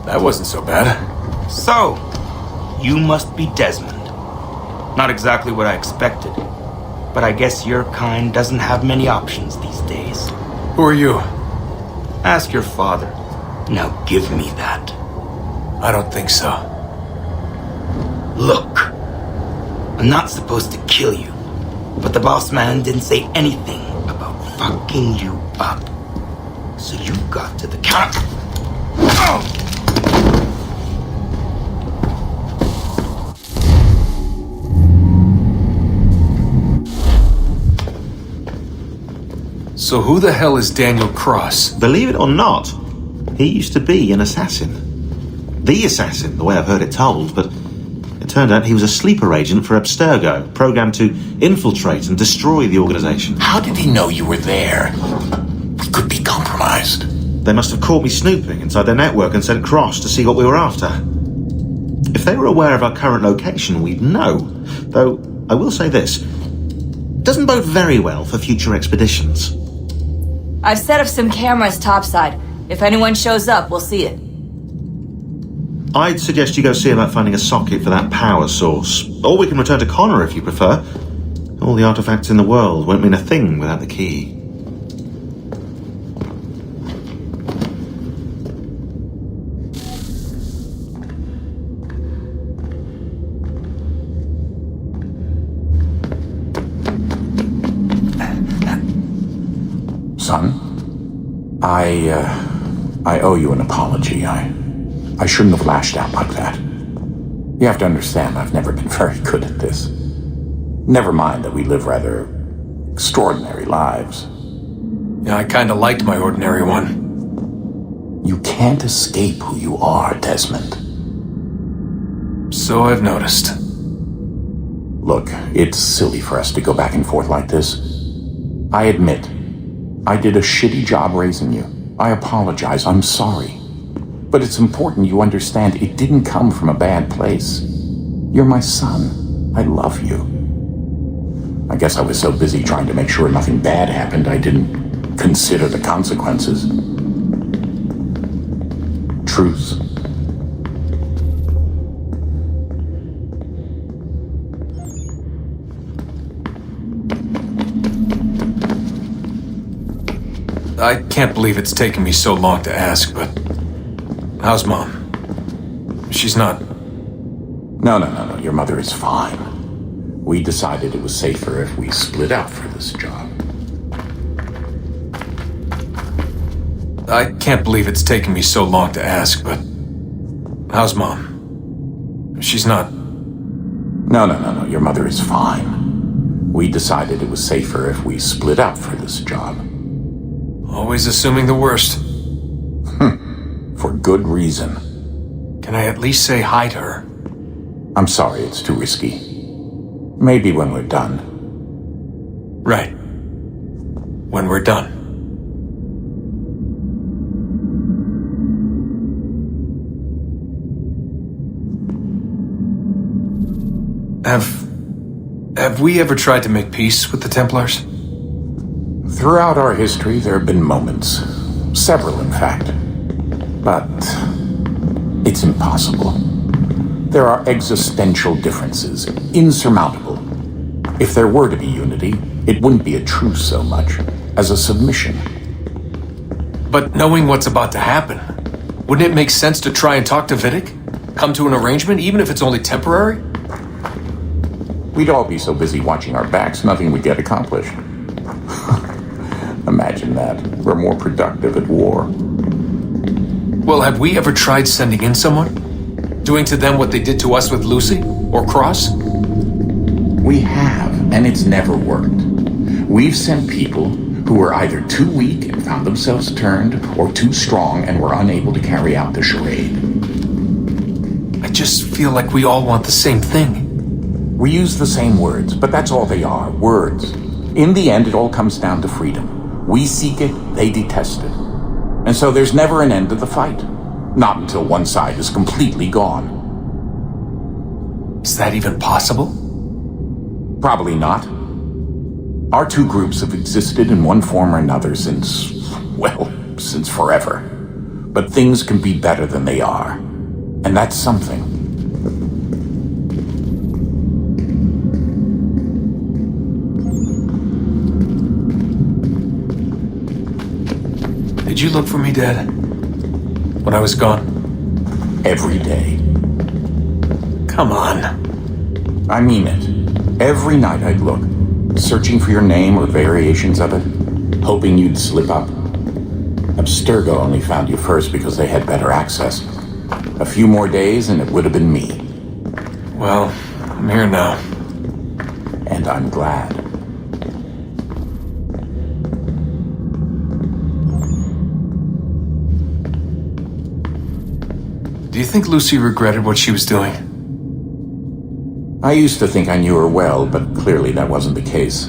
That wasn't so bad. So, you must be Desmond. Not exactly what I expected, but I guess your kind doesn't have many options these days. Who are you? Ask your father. Now give me that. I don't think so. Look, I'm not supposed to kill you, but the boss man didn't say anything about fucking you up. So you got to the counter. So who the hell is Daniel Cross? Believe it or not, he used to be an assassin. the assassin, the way I've heard it told, but it turned out he was a sleeper agent for Abstergo, programmed to infiltrate and destroy the organization. How did he know you were there? We could be compromised. They must have caught me snooping inside their network and sent Cross to see what we were after. If they were aware of our current location, we'd know. Though, I will say this. It doesn't bode very well for future expeditions. I've set up some cameras topside. If anyone shows up, we'll see it. I'd suggest you go see about finding a socket for that power source. Or we can return to Connor if you prefer. All the artifacts in the world won't mean a thing without the key. Son, I owe you an apology. I shouldn't have lashed out like that. You have to understand, I've never been very good at this. Never mind that we live rather extraordinary lives. Yeah, I kinda liked my ordinary one. You can't escape who you are, Desmond. So I've noticed. Look, it's silly for us to go back and forth like this. I admit, I did a shitty job raising you. I apologize, I'm sorry. But it's important you understand it didn't come from a bad place. You're my son. I love you. I guess I was so busy trying to make sure nothing bad happened, I didn't consider the consequences. Truce. I can't believe it's taken me so long to ask, but how's Mom? She's not... No. Your mother is fine. We decided it was safer if we split out for this job. I can't believe it's taken me so long to ask, but how's Mom? She's not... No. Your mother is fine. We decided it was safer if we split out for this job. Always assuming the worst. For good reason. Can I at least say hi to her? I'm sorry, it's too risky. Maybe when we're done. Right. When we're done. Have we ever tried to make peace with the Templars? Throughout our history, there have been moments. Several, in fact. But it's impossible. There are existential differences, insurmountable. If there were to be unity, it wouldn't be a truce so much as a submission. But knowing what's about to happen, wouldn't it make sense to try and talk to Vidic? Come to an arrangement, even if it's only temporary? We'd all be so busy watching our backs, nothing would get accomplished. Imagine that. We're more productive at war. Well, have we ever tried sending in someone? Doing to them what they did to us with Lucy? Or Cross? We have, and it's never worked. We've sent people who were either too weak and found themselves turned, or too strong and were unable to carry out the charade. I just feel like we all want the same thing. We use the same words, but that's all they are, words. In the end, it all comes down to freedom. We seek it, they detest it. And so there's never an end to the fight. Not until one side is completely gone. Is that even possible? Probably not. Our two groups have existed in one form or another since forever. But things can be better than they are. And that's something. Did you look for me, Dad? When I was gone? Every day. Come on. I mean it. Every night I'd look, searching for your name or variations of it, hoping you'd slip up. Abstergo only found you first because they had better access. A few more days and it would have been me. Well, I'm here now. And I'm glad. Do you think Lucy regretted what she was doing? I used to think I knew her well, but clearly that wasn't the case.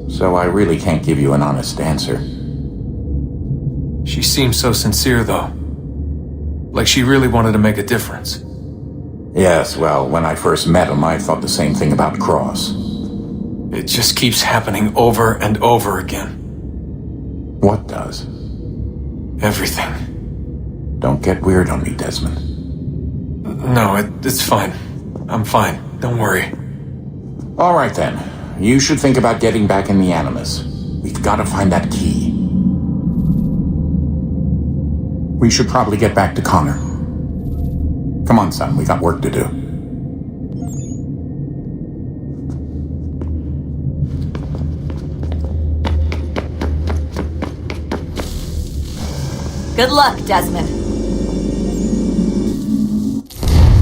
So I really can't give you an honest answer. She seemed so sincere, though. Like she really wanted to make a difference. Yes, well, when I first met him, I thought the same thing about Cross. It just keeps happening over and over again. What does? Everything. Don't get weird on me, Desmond. No, it's fine. I'm fine. Don't worry. All right, then. You should think about getting back in the Animus. We've got to find that key. We should probably get back to Connor. Come on, son. We got work to do. Good luck, Desmond.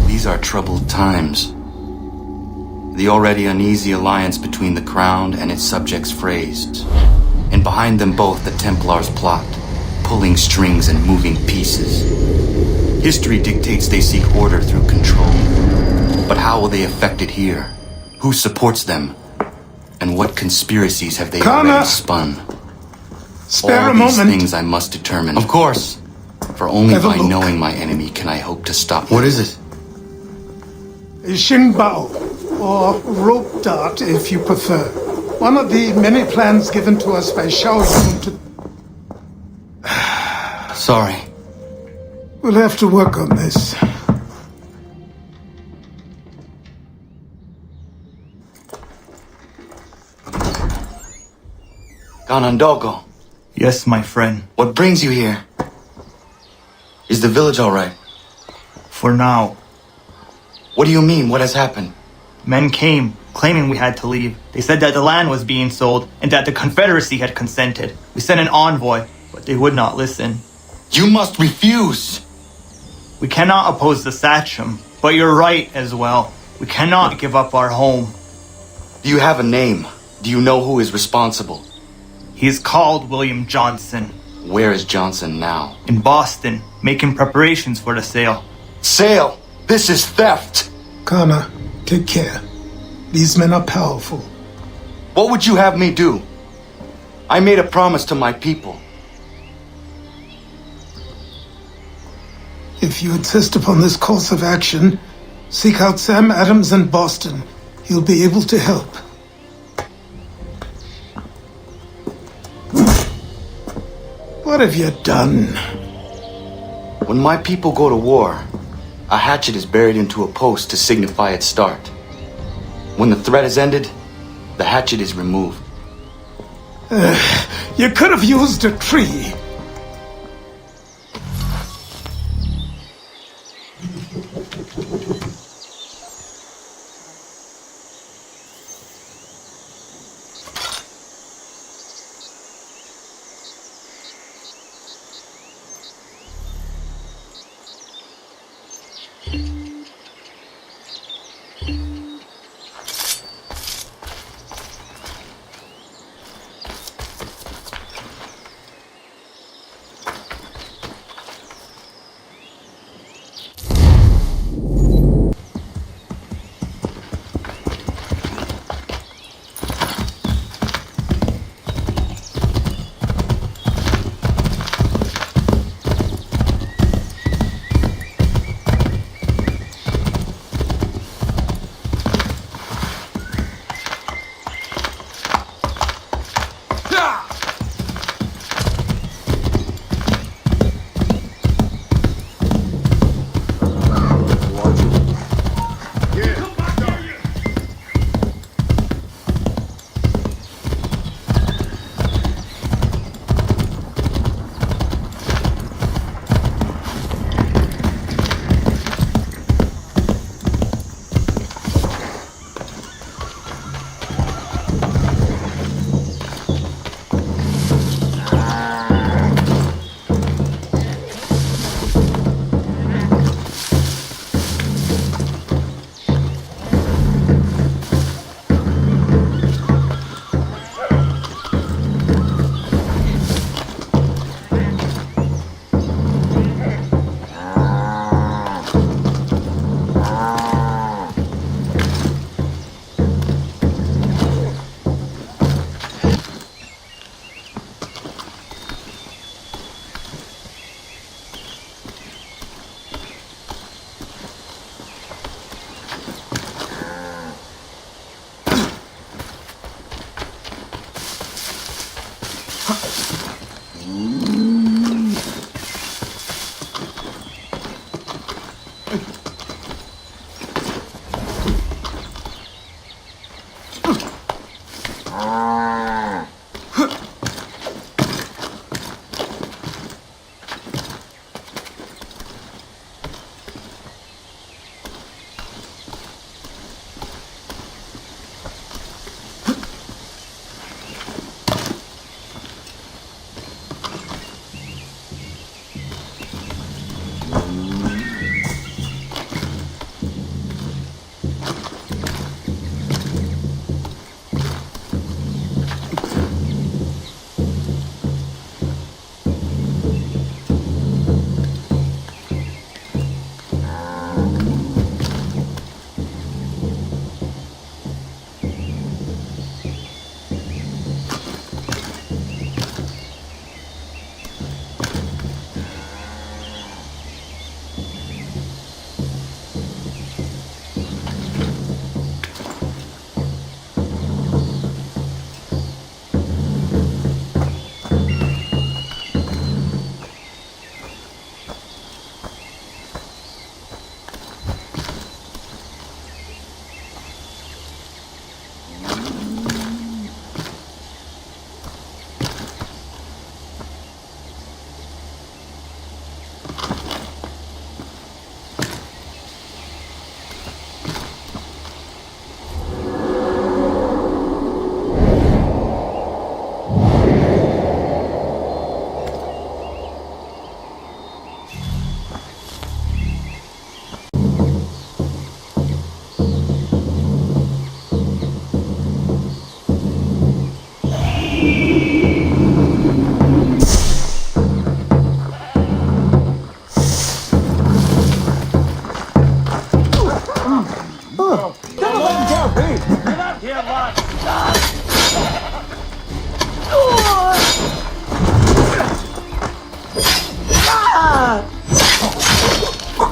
These are troubled times. The already uneasy alliance between the Crown and its subjects phrased. And behind them both the Templars plot, pulling strings and moving pieces. History dictates they seek order through control. But how will they affect it here? Who supports them? And what conspiracies have they already spun? Spare All a these moment. things I must determine. Of course. For only Have a by look. knowing my enemy can I hope to stop them. What is it? A Xingbao, or rope dart if you prefer. One of the many plans given to us by Xiao Yun to... Sorry. We'll have to work on this. Ganondogo, Yes, my friend. what brings you here? Is the village all right? For now. What do you mean? What has happened? Men came, claiming we had to leave. They said that the land was being sold and that the Confederacy had consented. We sent an envoy, but they would not listen. You must refuse! We cannot oppose the Sachem, but you're right as well. We cannot give up our home. Do you have a name? Do you know who is responsible? He is called William Johnson. Where is Johnson now? In Boston, making preparations for the sale. Sale! This is theft! Kana, take care. These men are powerful. What would you have me do? I made a promise to my people. If you insist upon this course of action, seek out Sam Adams in Boston. He'll be able to help. What have you done? When my people go to war, a hatchet is buried into a post to signify its start. When the threat is ended, the hatchet is removed. You could have used a tree.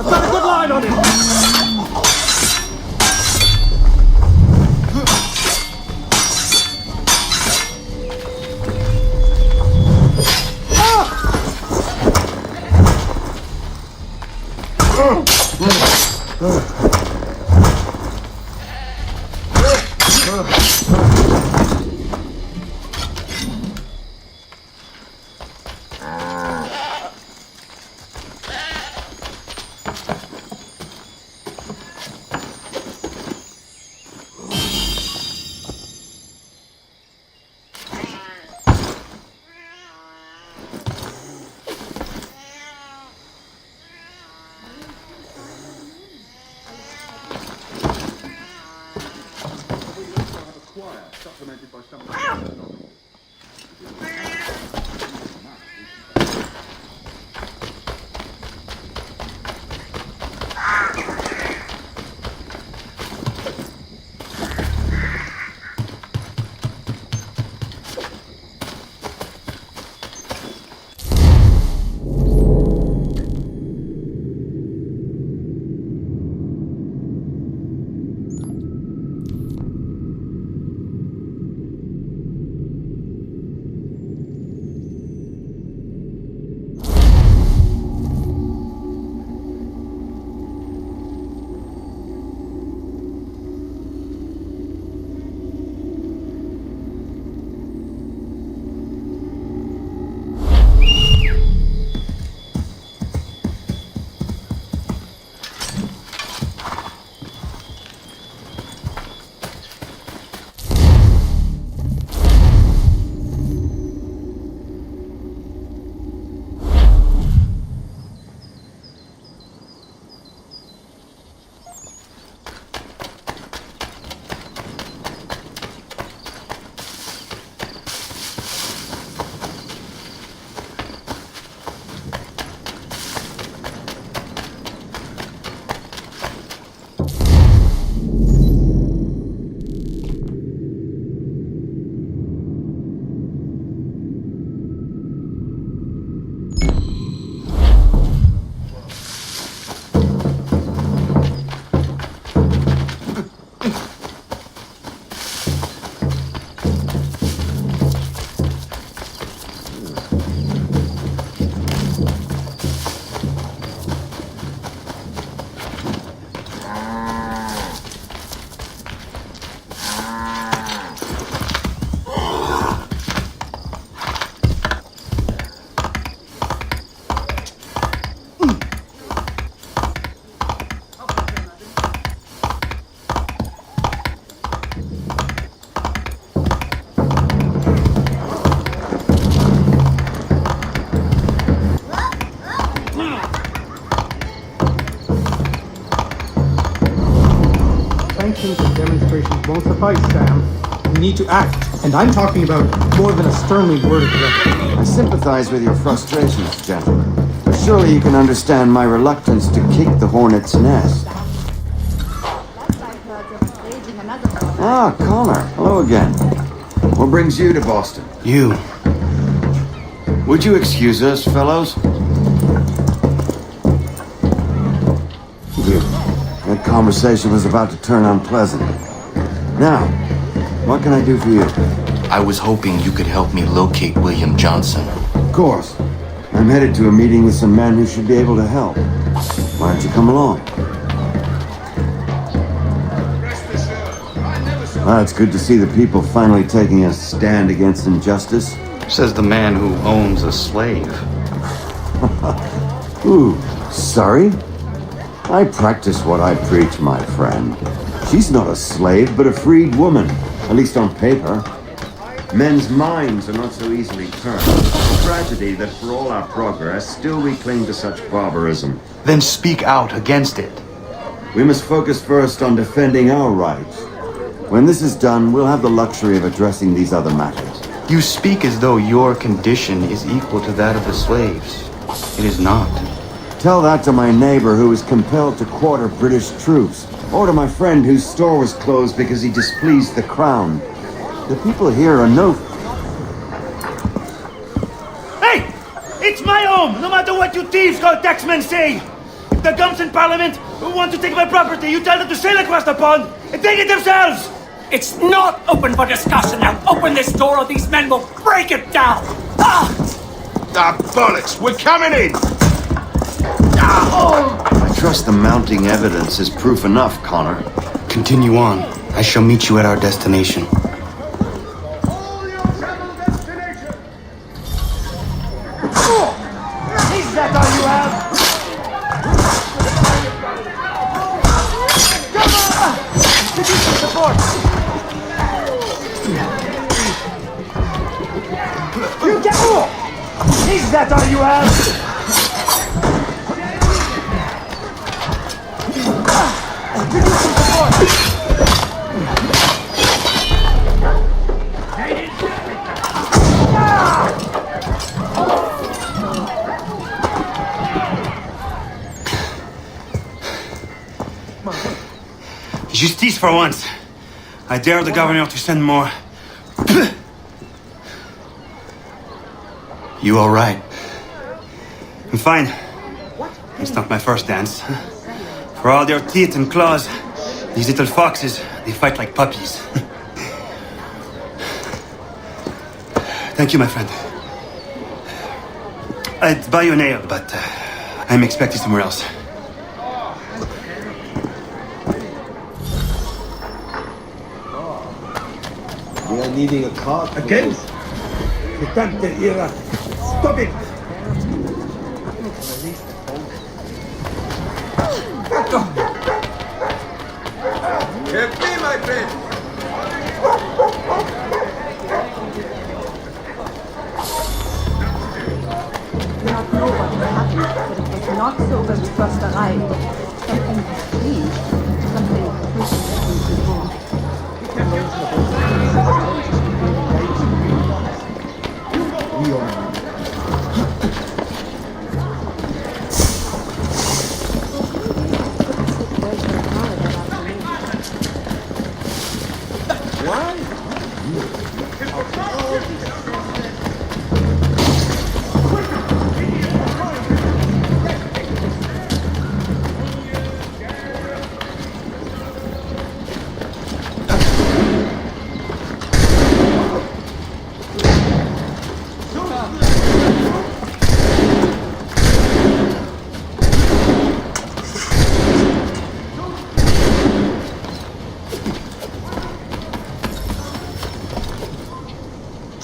Got a good line on him! Supplemented by some Sanctions and demonstrations won't suffice, Sam. We need to act, and I'm talking about more than a sternly worded threat. I sympathize with your frustrations, gentlemen. But surely you can understand my reluctance to kick the hornet's nest. Ah, Connor. Hello again. What brings you to Boston? You. Would you excuse us, fellows? That conversation was about to turn unpleasant. Now, what can I do for you? I was hoping you could help me locate William Johnson. Of course. I'm headed to a meeting with some men who should be able to help. Why don't you come along? Well, it's good to see the people finally taking a stand against injustice. Says the man who owns a slave. Ooh, sorry? I practice what I preach, my friend. She's not a slave, but a freed woman, at least on paper. Men's minds are not so easily turned. It's a tragedy that for all our progress, still we cling to such barbarism. Then speak out against it. We must focus first on defending our rights. When this is done, we'll have the luxury of addressing these other matters. You speak as though your condition is equal to that of the slaves. It is not. Tell that to my neighbor who was compelled to quarter British troops, or to my friend whose store was closed because he displeased the crown. The people here are no... Hey! It's my home, no matter what you thieves called taxmen say! If the gumps in Parliament who want to take my property, you tell them to sail across the pond and take it themselves! It's not open for discussion now. Open this door or these men will break it down. Ah! Bollocks! We're coming in! I trust the mounting evidence is proof enough, Connor. Continue on. I shall meet you at our destination. Is that all you have? Come on! Give me some support! You get... Is that all you have? Give me some support! Justice for once. I dare the governor to send more. You all right? I'm fine. It's not my first dance. For all their teeth and claws, these little foxes, they fight like puppies. Thank you, my friend. I'd buy you an ale, but I'm expecting somewhere else. We are needing a cart. Again? Stop it! Help me, my friend. We don't know what happened, but it was not so when we first arrived. Something strange, something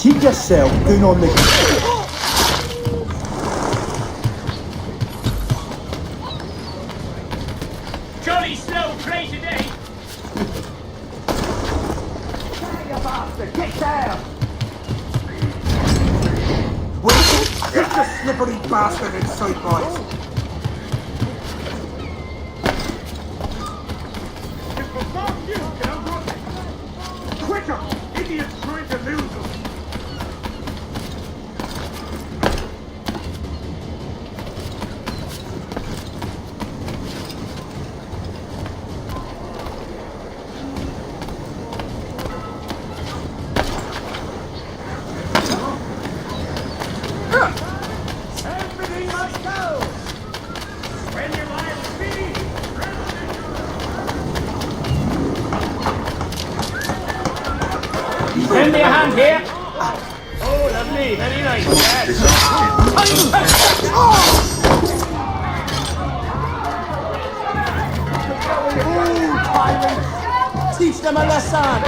Keep yourself down on the... Jolly slow play today! You bastard! Get down! Get the slippery bastard inside, boys. Quicker! Idiot's trying to lose us! Everything must go! When your lives be, Lend me a hand here. Oh, lovely. Very nice. Yes. Tyrants! Teach them a lesson!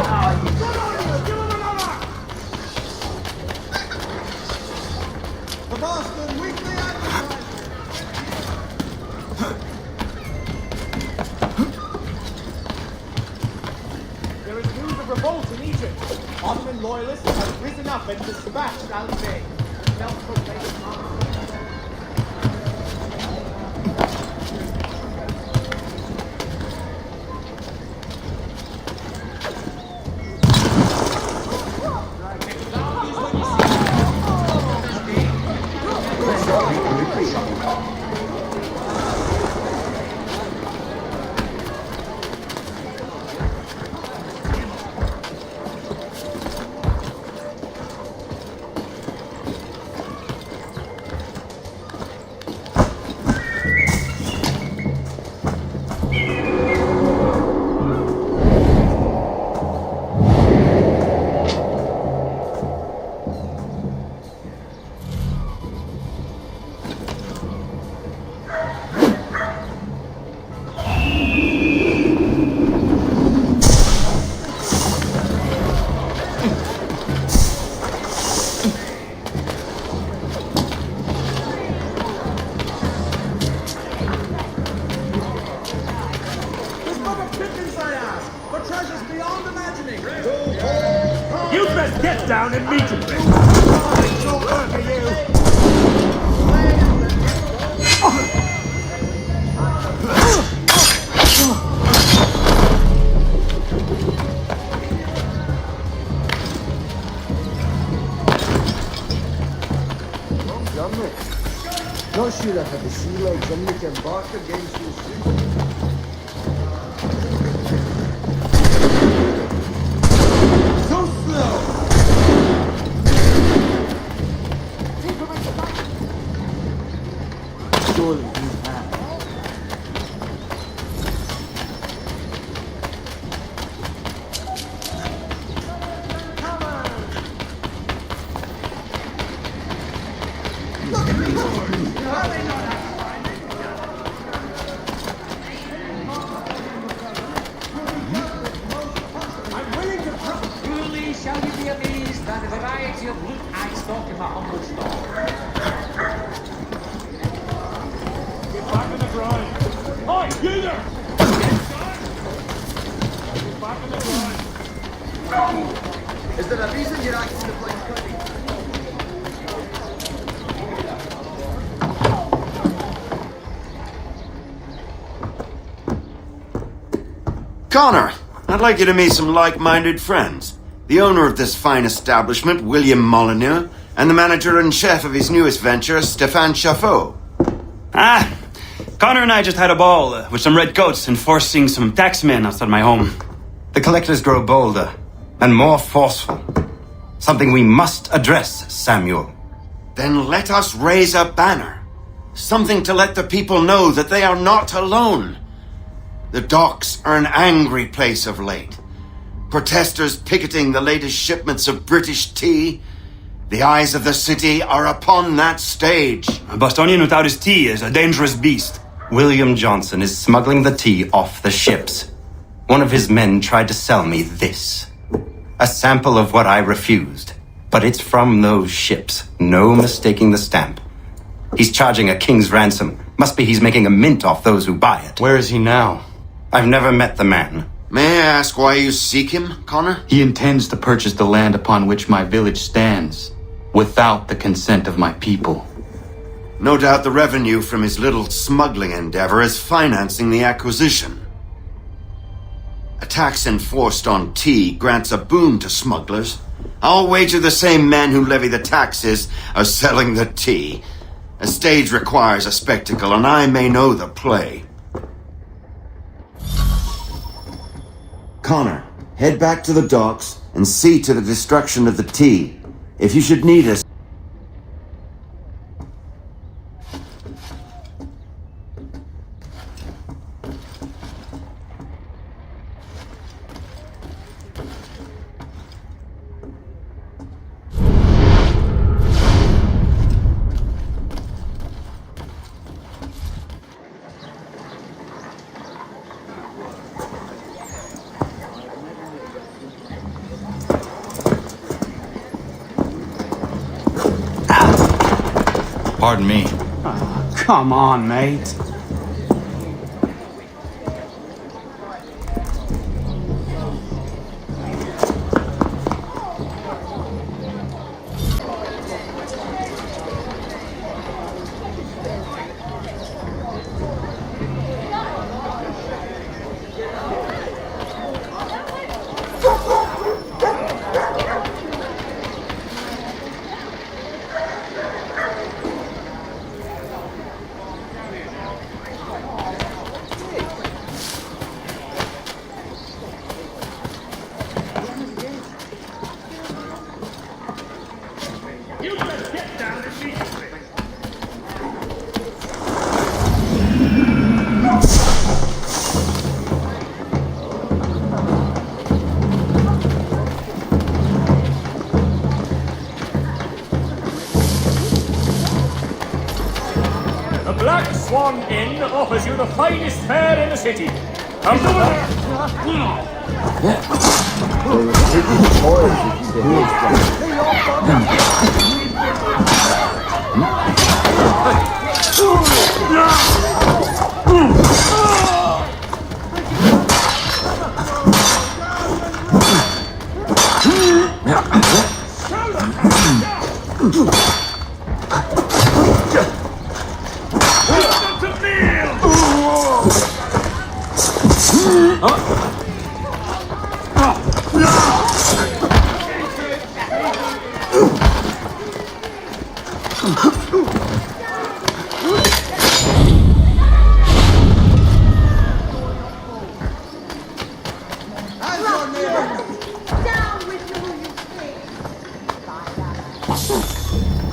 The bastard weekly there is news of revolt in Egypt. Ottoman loyalists have risen up and dispatched Ali Bey. Self-proclaimed best get down immediately. No shoot up at the sea legs and make them bark against you. So slow! Surely you have. Truly shall you be amazed by the variety of loot I stock in my humble store. Get back in the grind. Oi, you there! Get back in the grind. Is there a reason you're acting the blind cutting? Connor, I'd like you to meet some like-minded friends. The owner of this fine establishment, William Molyneux, and the manager and chef of his newest venture, Stéphane Chaffeau. Ah, Connor and I just had a ball with some redcoats enforcing some taxmen outside my home. The collectors grow bolder and more forceful. Something we must address, Samuel. Then let us raise a banner. Something to let the people know that they are not alone. The docks are an angry place of late. Protesters picketing the latest shipments of British tea. The eyes of the city are upon that stage. A Bostonian without his tea is a dangerous beast. William Johnson is smuggling the tea off the ships. One of his men tried to sell me this. A sample of what I refused. But it's from those ships. No mistaking the stamp. He's charging a king's ransom. Must be he's making a mint off those who buy it. Where is he now? I've never met the man. May I ask why you seek him, Connor? He intends to purchase the land upon which my village stands, without the consent of my people. No doubt the revenue from his little smuggling endeavor is financing the acquisition. A tax enforced on tea grants a boon to smugglers. I'll wager the same men who levy the taxes are selling the tea. A stage requires a spectacle, and I may know the play. Connor, head back to the docks and see to the destruction of the tea. If you should need us... Pardon me. Oh, come on, mate. Black Swan Inn offers you the finest fare in the city. Come to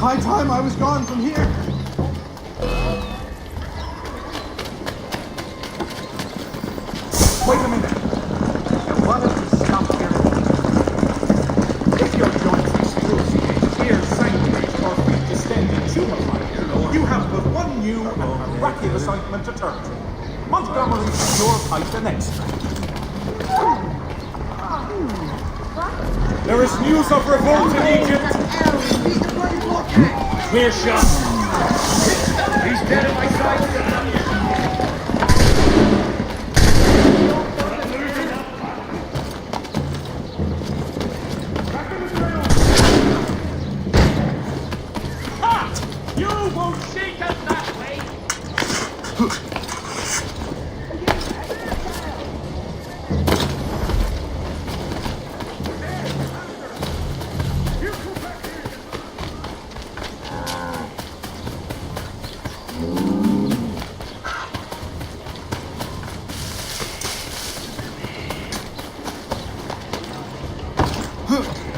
High time I was gone from here. Wait a minute. Now, why don't you stop here? If your joints excruciate, ears sanguinate, or feet distended tumefy, you have but one new and miraculous ointment to turn to. Montgomery's Pure Pipe and Extract. There is news of revolt in Egypt. Clear shot. He's dead at my side. You won't shake us that way!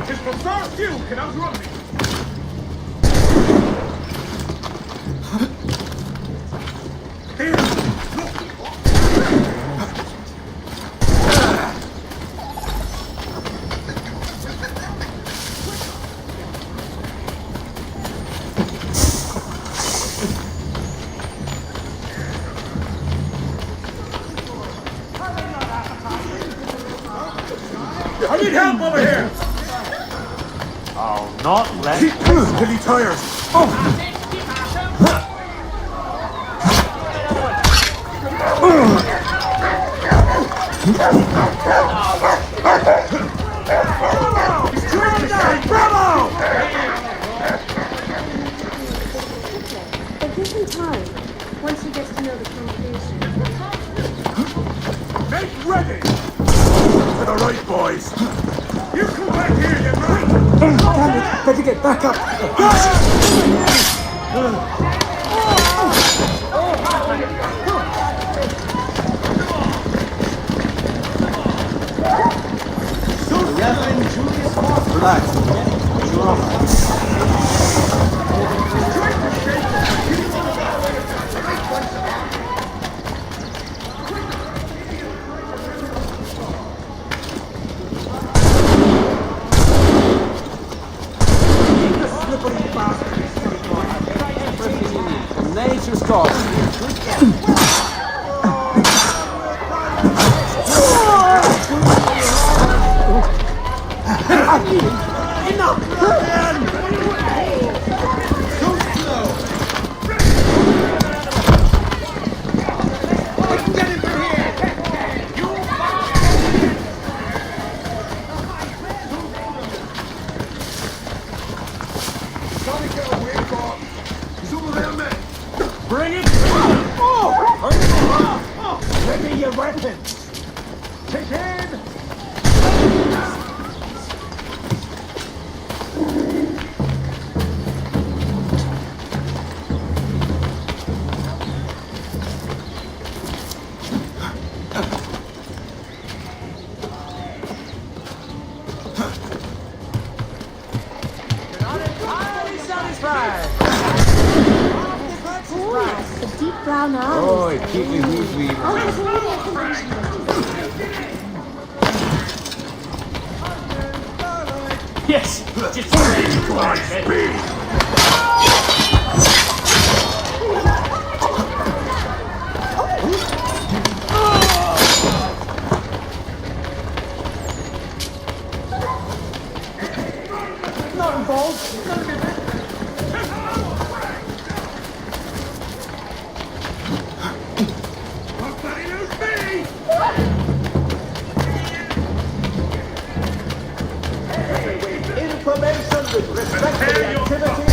Tis the first you can outrun me. I need help over here! I'll not let Till he tires. Bravo! But give him time. Once he gets to know the congregation. Make ready! To the right, boys. You come back here, you man! Damn it! Better get back up! Relax. You're all right. Nature's cause. Bring it! Ready your weapons! Kick in! The deep brown eyes. Oh, keep me who's Yes! Just speed! Not involved! None of it! Information with respect to the activity.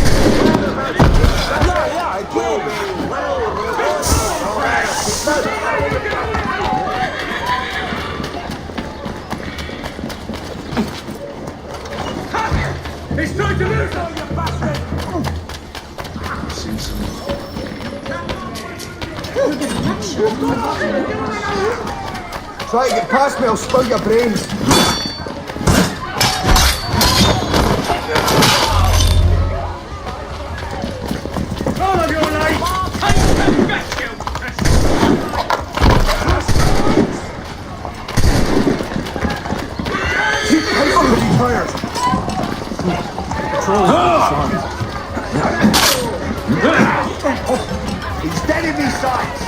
Yeah, I did. Well, Try to get past me, I'll spill your brains. All of your life! I can bet you! Keep tight on the tires. Control He's dead in these sides.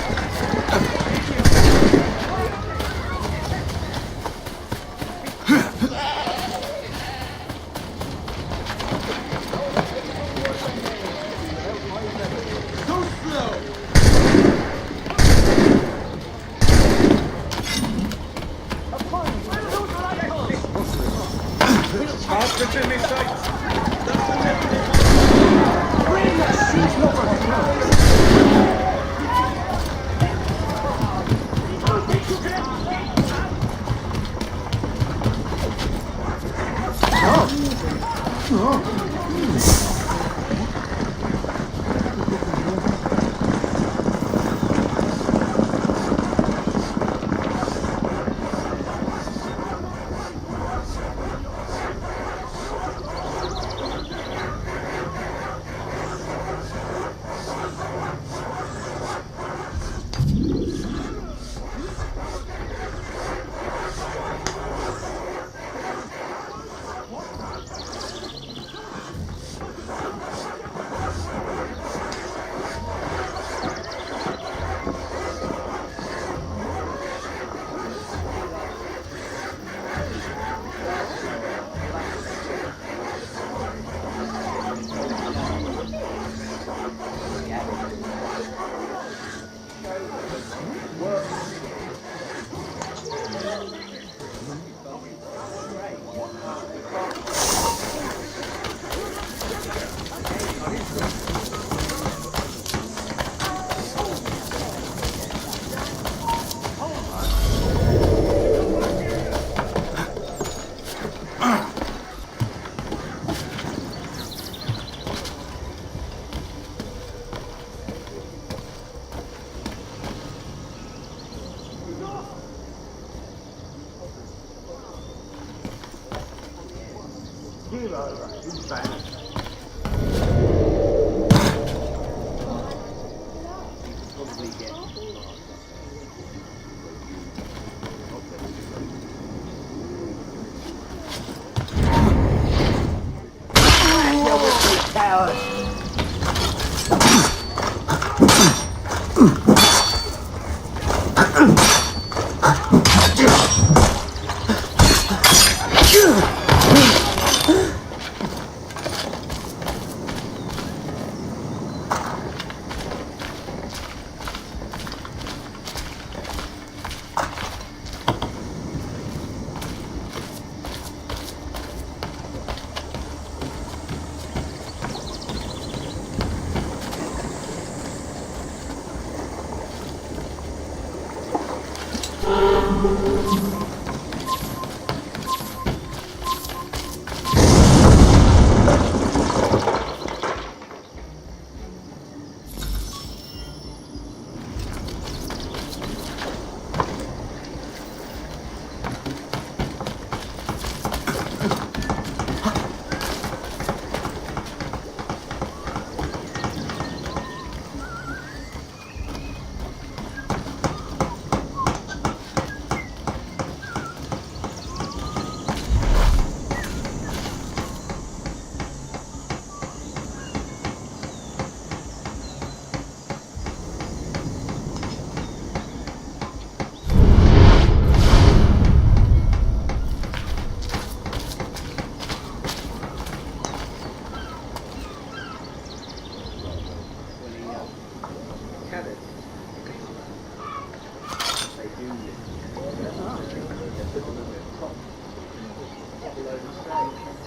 Bastards in these sights! Bring the seat over.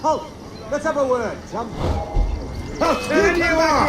Halt! Let's have a word, chum. Halt! There you are!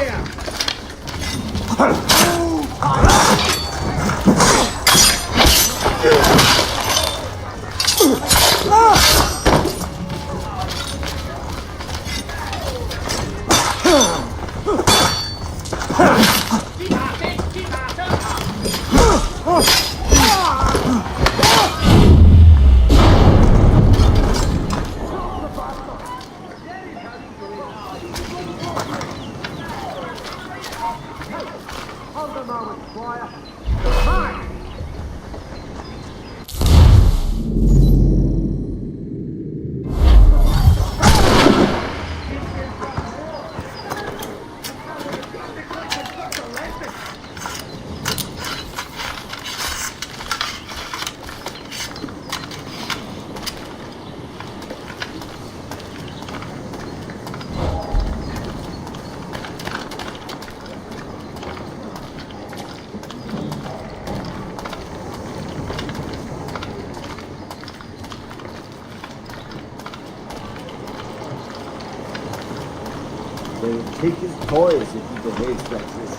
take his toys if he behaves like this.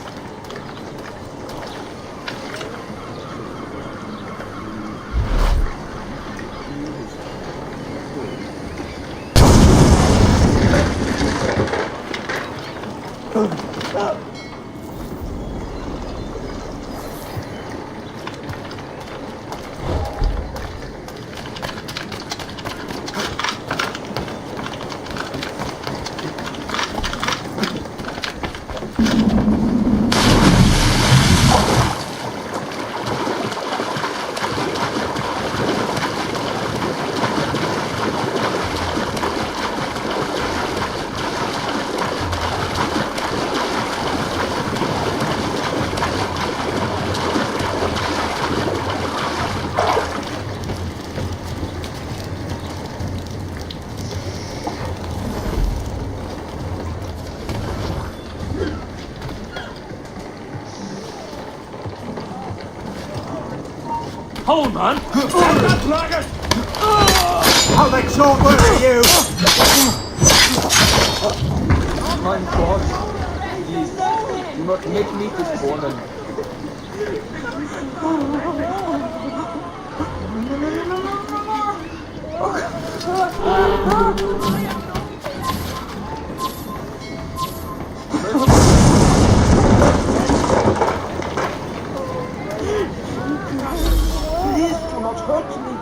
Hold on! How the short word are you? Mein Gott! Please, do not make me this woman. Please do not hurt me.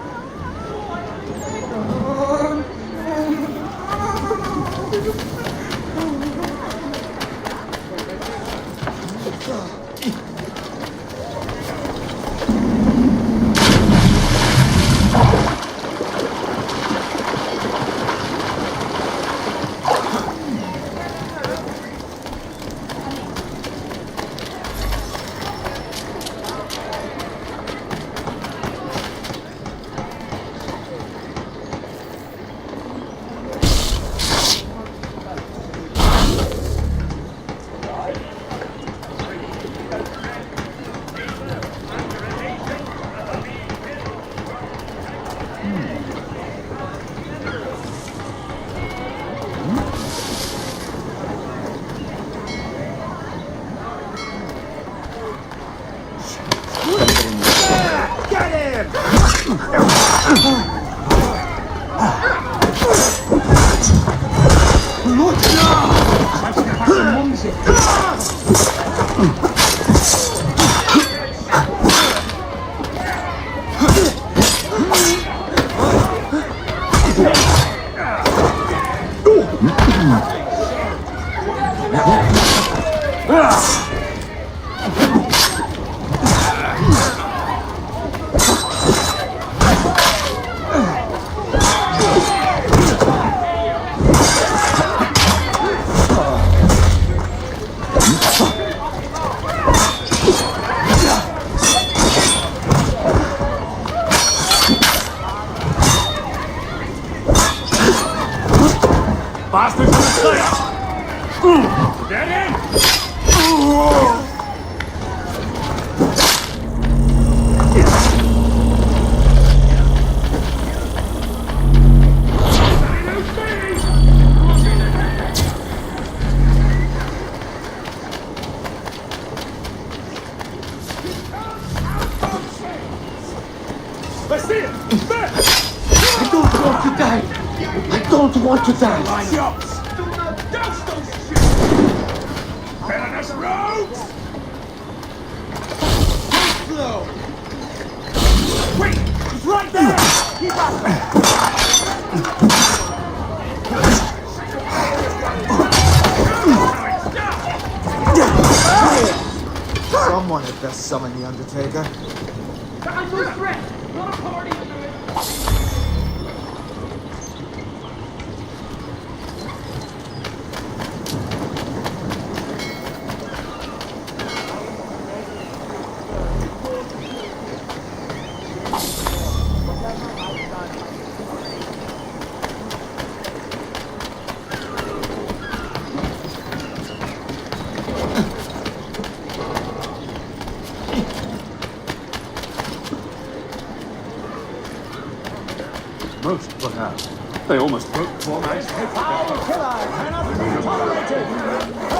Bastards in the sight! Get in! I see it! There! I don't want to die. I don't want to die. Line up! Douse those shit! Villainous rogues! Slow. Wait! He's right there! Keep Someone had best summon the Undertaker. Time for a threat! Not a party! Most perhaps. They almost broke poor man's head. Foul killer cannot be tolerated!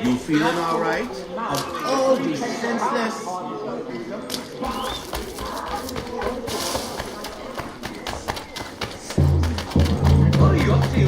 You feeling all right? Of all these senseless... What are you up to?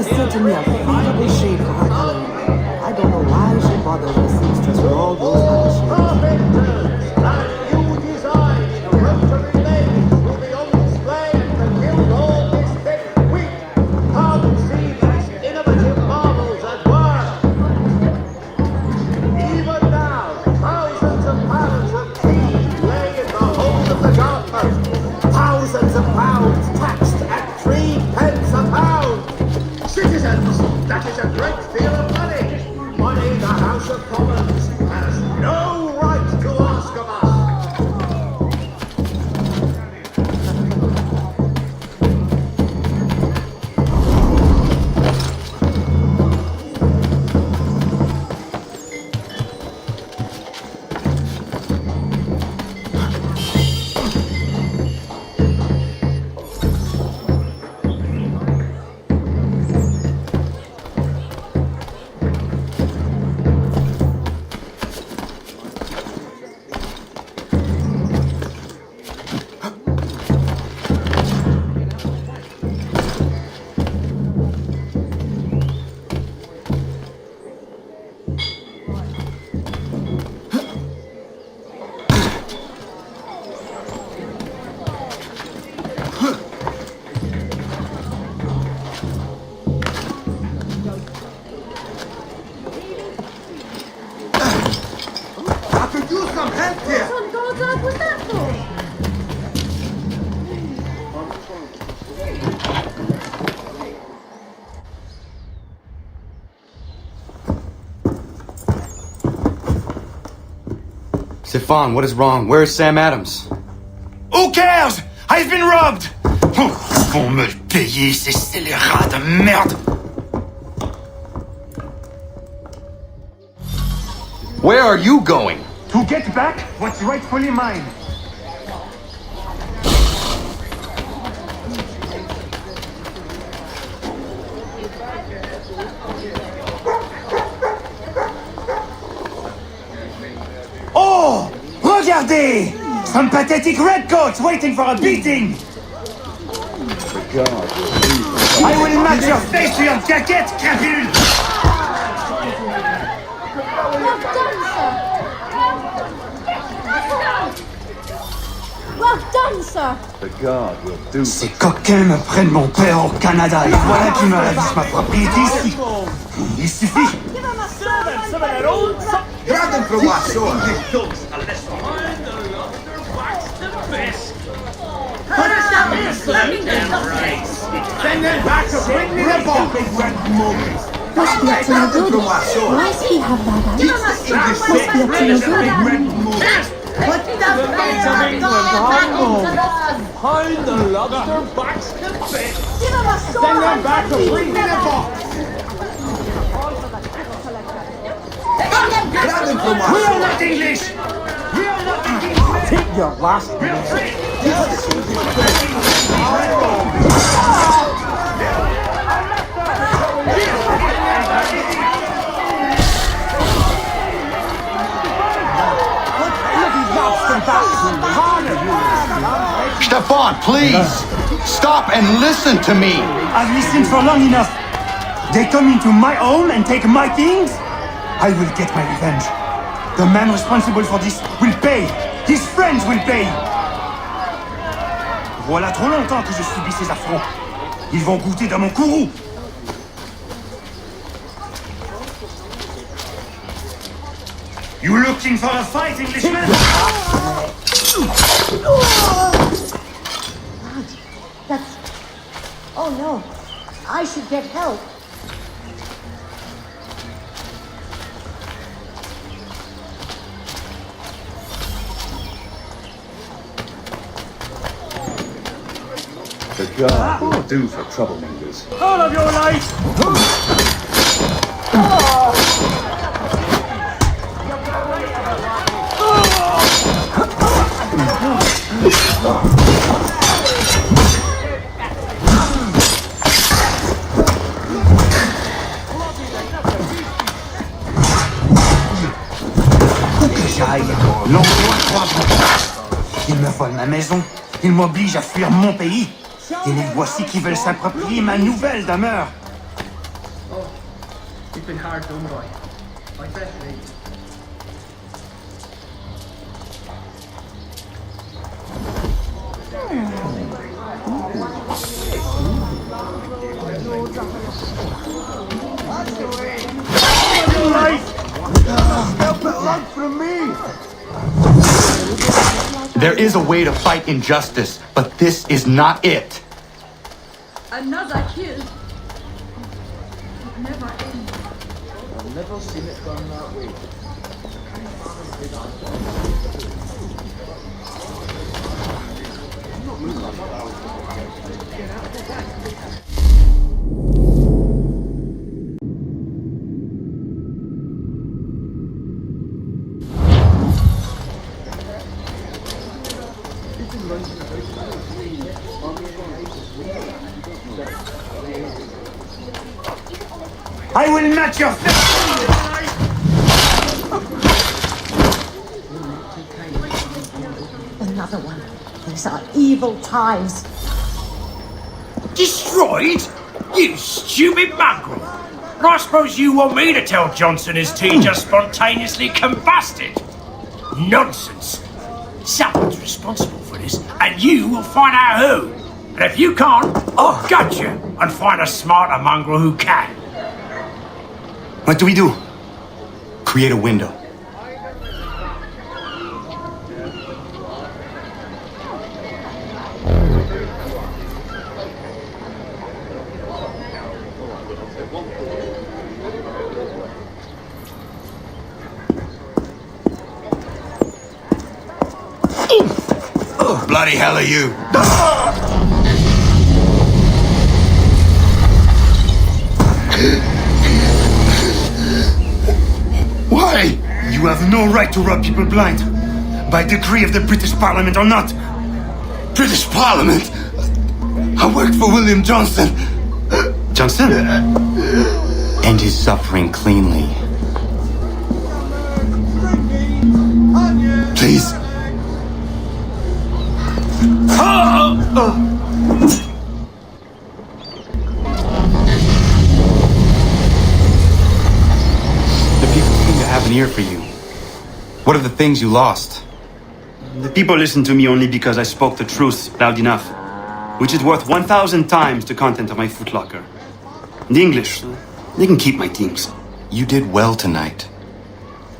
Certainly a feasible shape for her coloring. I don't know why she bothered with the seamstress with all those punishments. You design the rotary legs will be on display to gild all this thick wheat. Come see these innovative marvels at work. Even now, thousands of pounds of tea lay in the hold of the gardener. Thousands of pounds taxed at 3 pence a pound. Citizens, that is a great deal of money. Money the House of Commons has no right to ask of us. Stefan, what is wrong? Where is Sam Adams? Who cares? I've been robbed! Vont me le payer, ces scélérats de merde! Where are you going? To get back what's rightfully mine. Oh! Regardez! Some pathetic redcoats waiting for a beating! I will match your face to your jacket, crapule! Well done, sir. The guard will do. Ces coquins me prennent mon père au Canada et voilà qui me ravissent ma propriété ici. Il suffit. Grab them from my sword. Send them back to bring me the ball, big red mummies. Must be up to no good. Why does he have that out? Must be up to no good. What the fans of England find the lobster backs to bit. Send them back to bring me the ball. Grab them from my We are sword. not English. We are not English. Take your last Stefan, please! Stop and listen to me! I've listened for long enough. They come into my home and take my things? I will get my revenge. The man responsible for this will pay. His friends will pay. Voilà trop longtemps que je subis ces affronts. Ils vont goûter dans mon courroux. You looking for a fight, Englishman? That's... Oh no. I should get help. The guard will do for troublemakers. All of your life! Où que j'aille, l'endroit croit. Ils me volent ma maison, ils m'obligent à fuir mon pays. Et les voici qui veulent s'approprier ma nouvelle demeure. Oh, you've been hard done by. I bet they... There is a way to fight injustice, but this is not it. Another kill. Never end. I've never seen it done that way. I will not your Another one. These are evil times. Destroyed? You stupid mongrel! I suppose you want me to tell Johnson his tea just spontaneously combusted? Nonsense! Someone's responsible for this, and you will find out who. And if you can't, I'll gut you and find a smarter mongrel who can. What do we do? Create a window. Bloody hell are you? Why? You have no right to rob people blind. By decree of the British Parliament or not. British Parliament? I worked for William Johnson. Johnson? End his suffering cleanly. Please. The people seem to have an ear for you. What are the things you lost? The people listen to me only because I spoke the truth loud enough, which is worth 1,000 times the content of my footlocker. The English, they can keep my things. You did well tonight.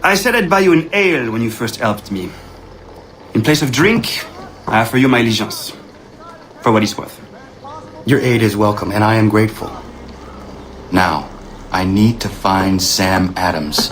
I said I'd buy you an ale when you first helped me. In place of drink, I offer you my allegiance. For what it's worth. Your aid is welcome, and I am grateful. Now, I need to find Sam Adams.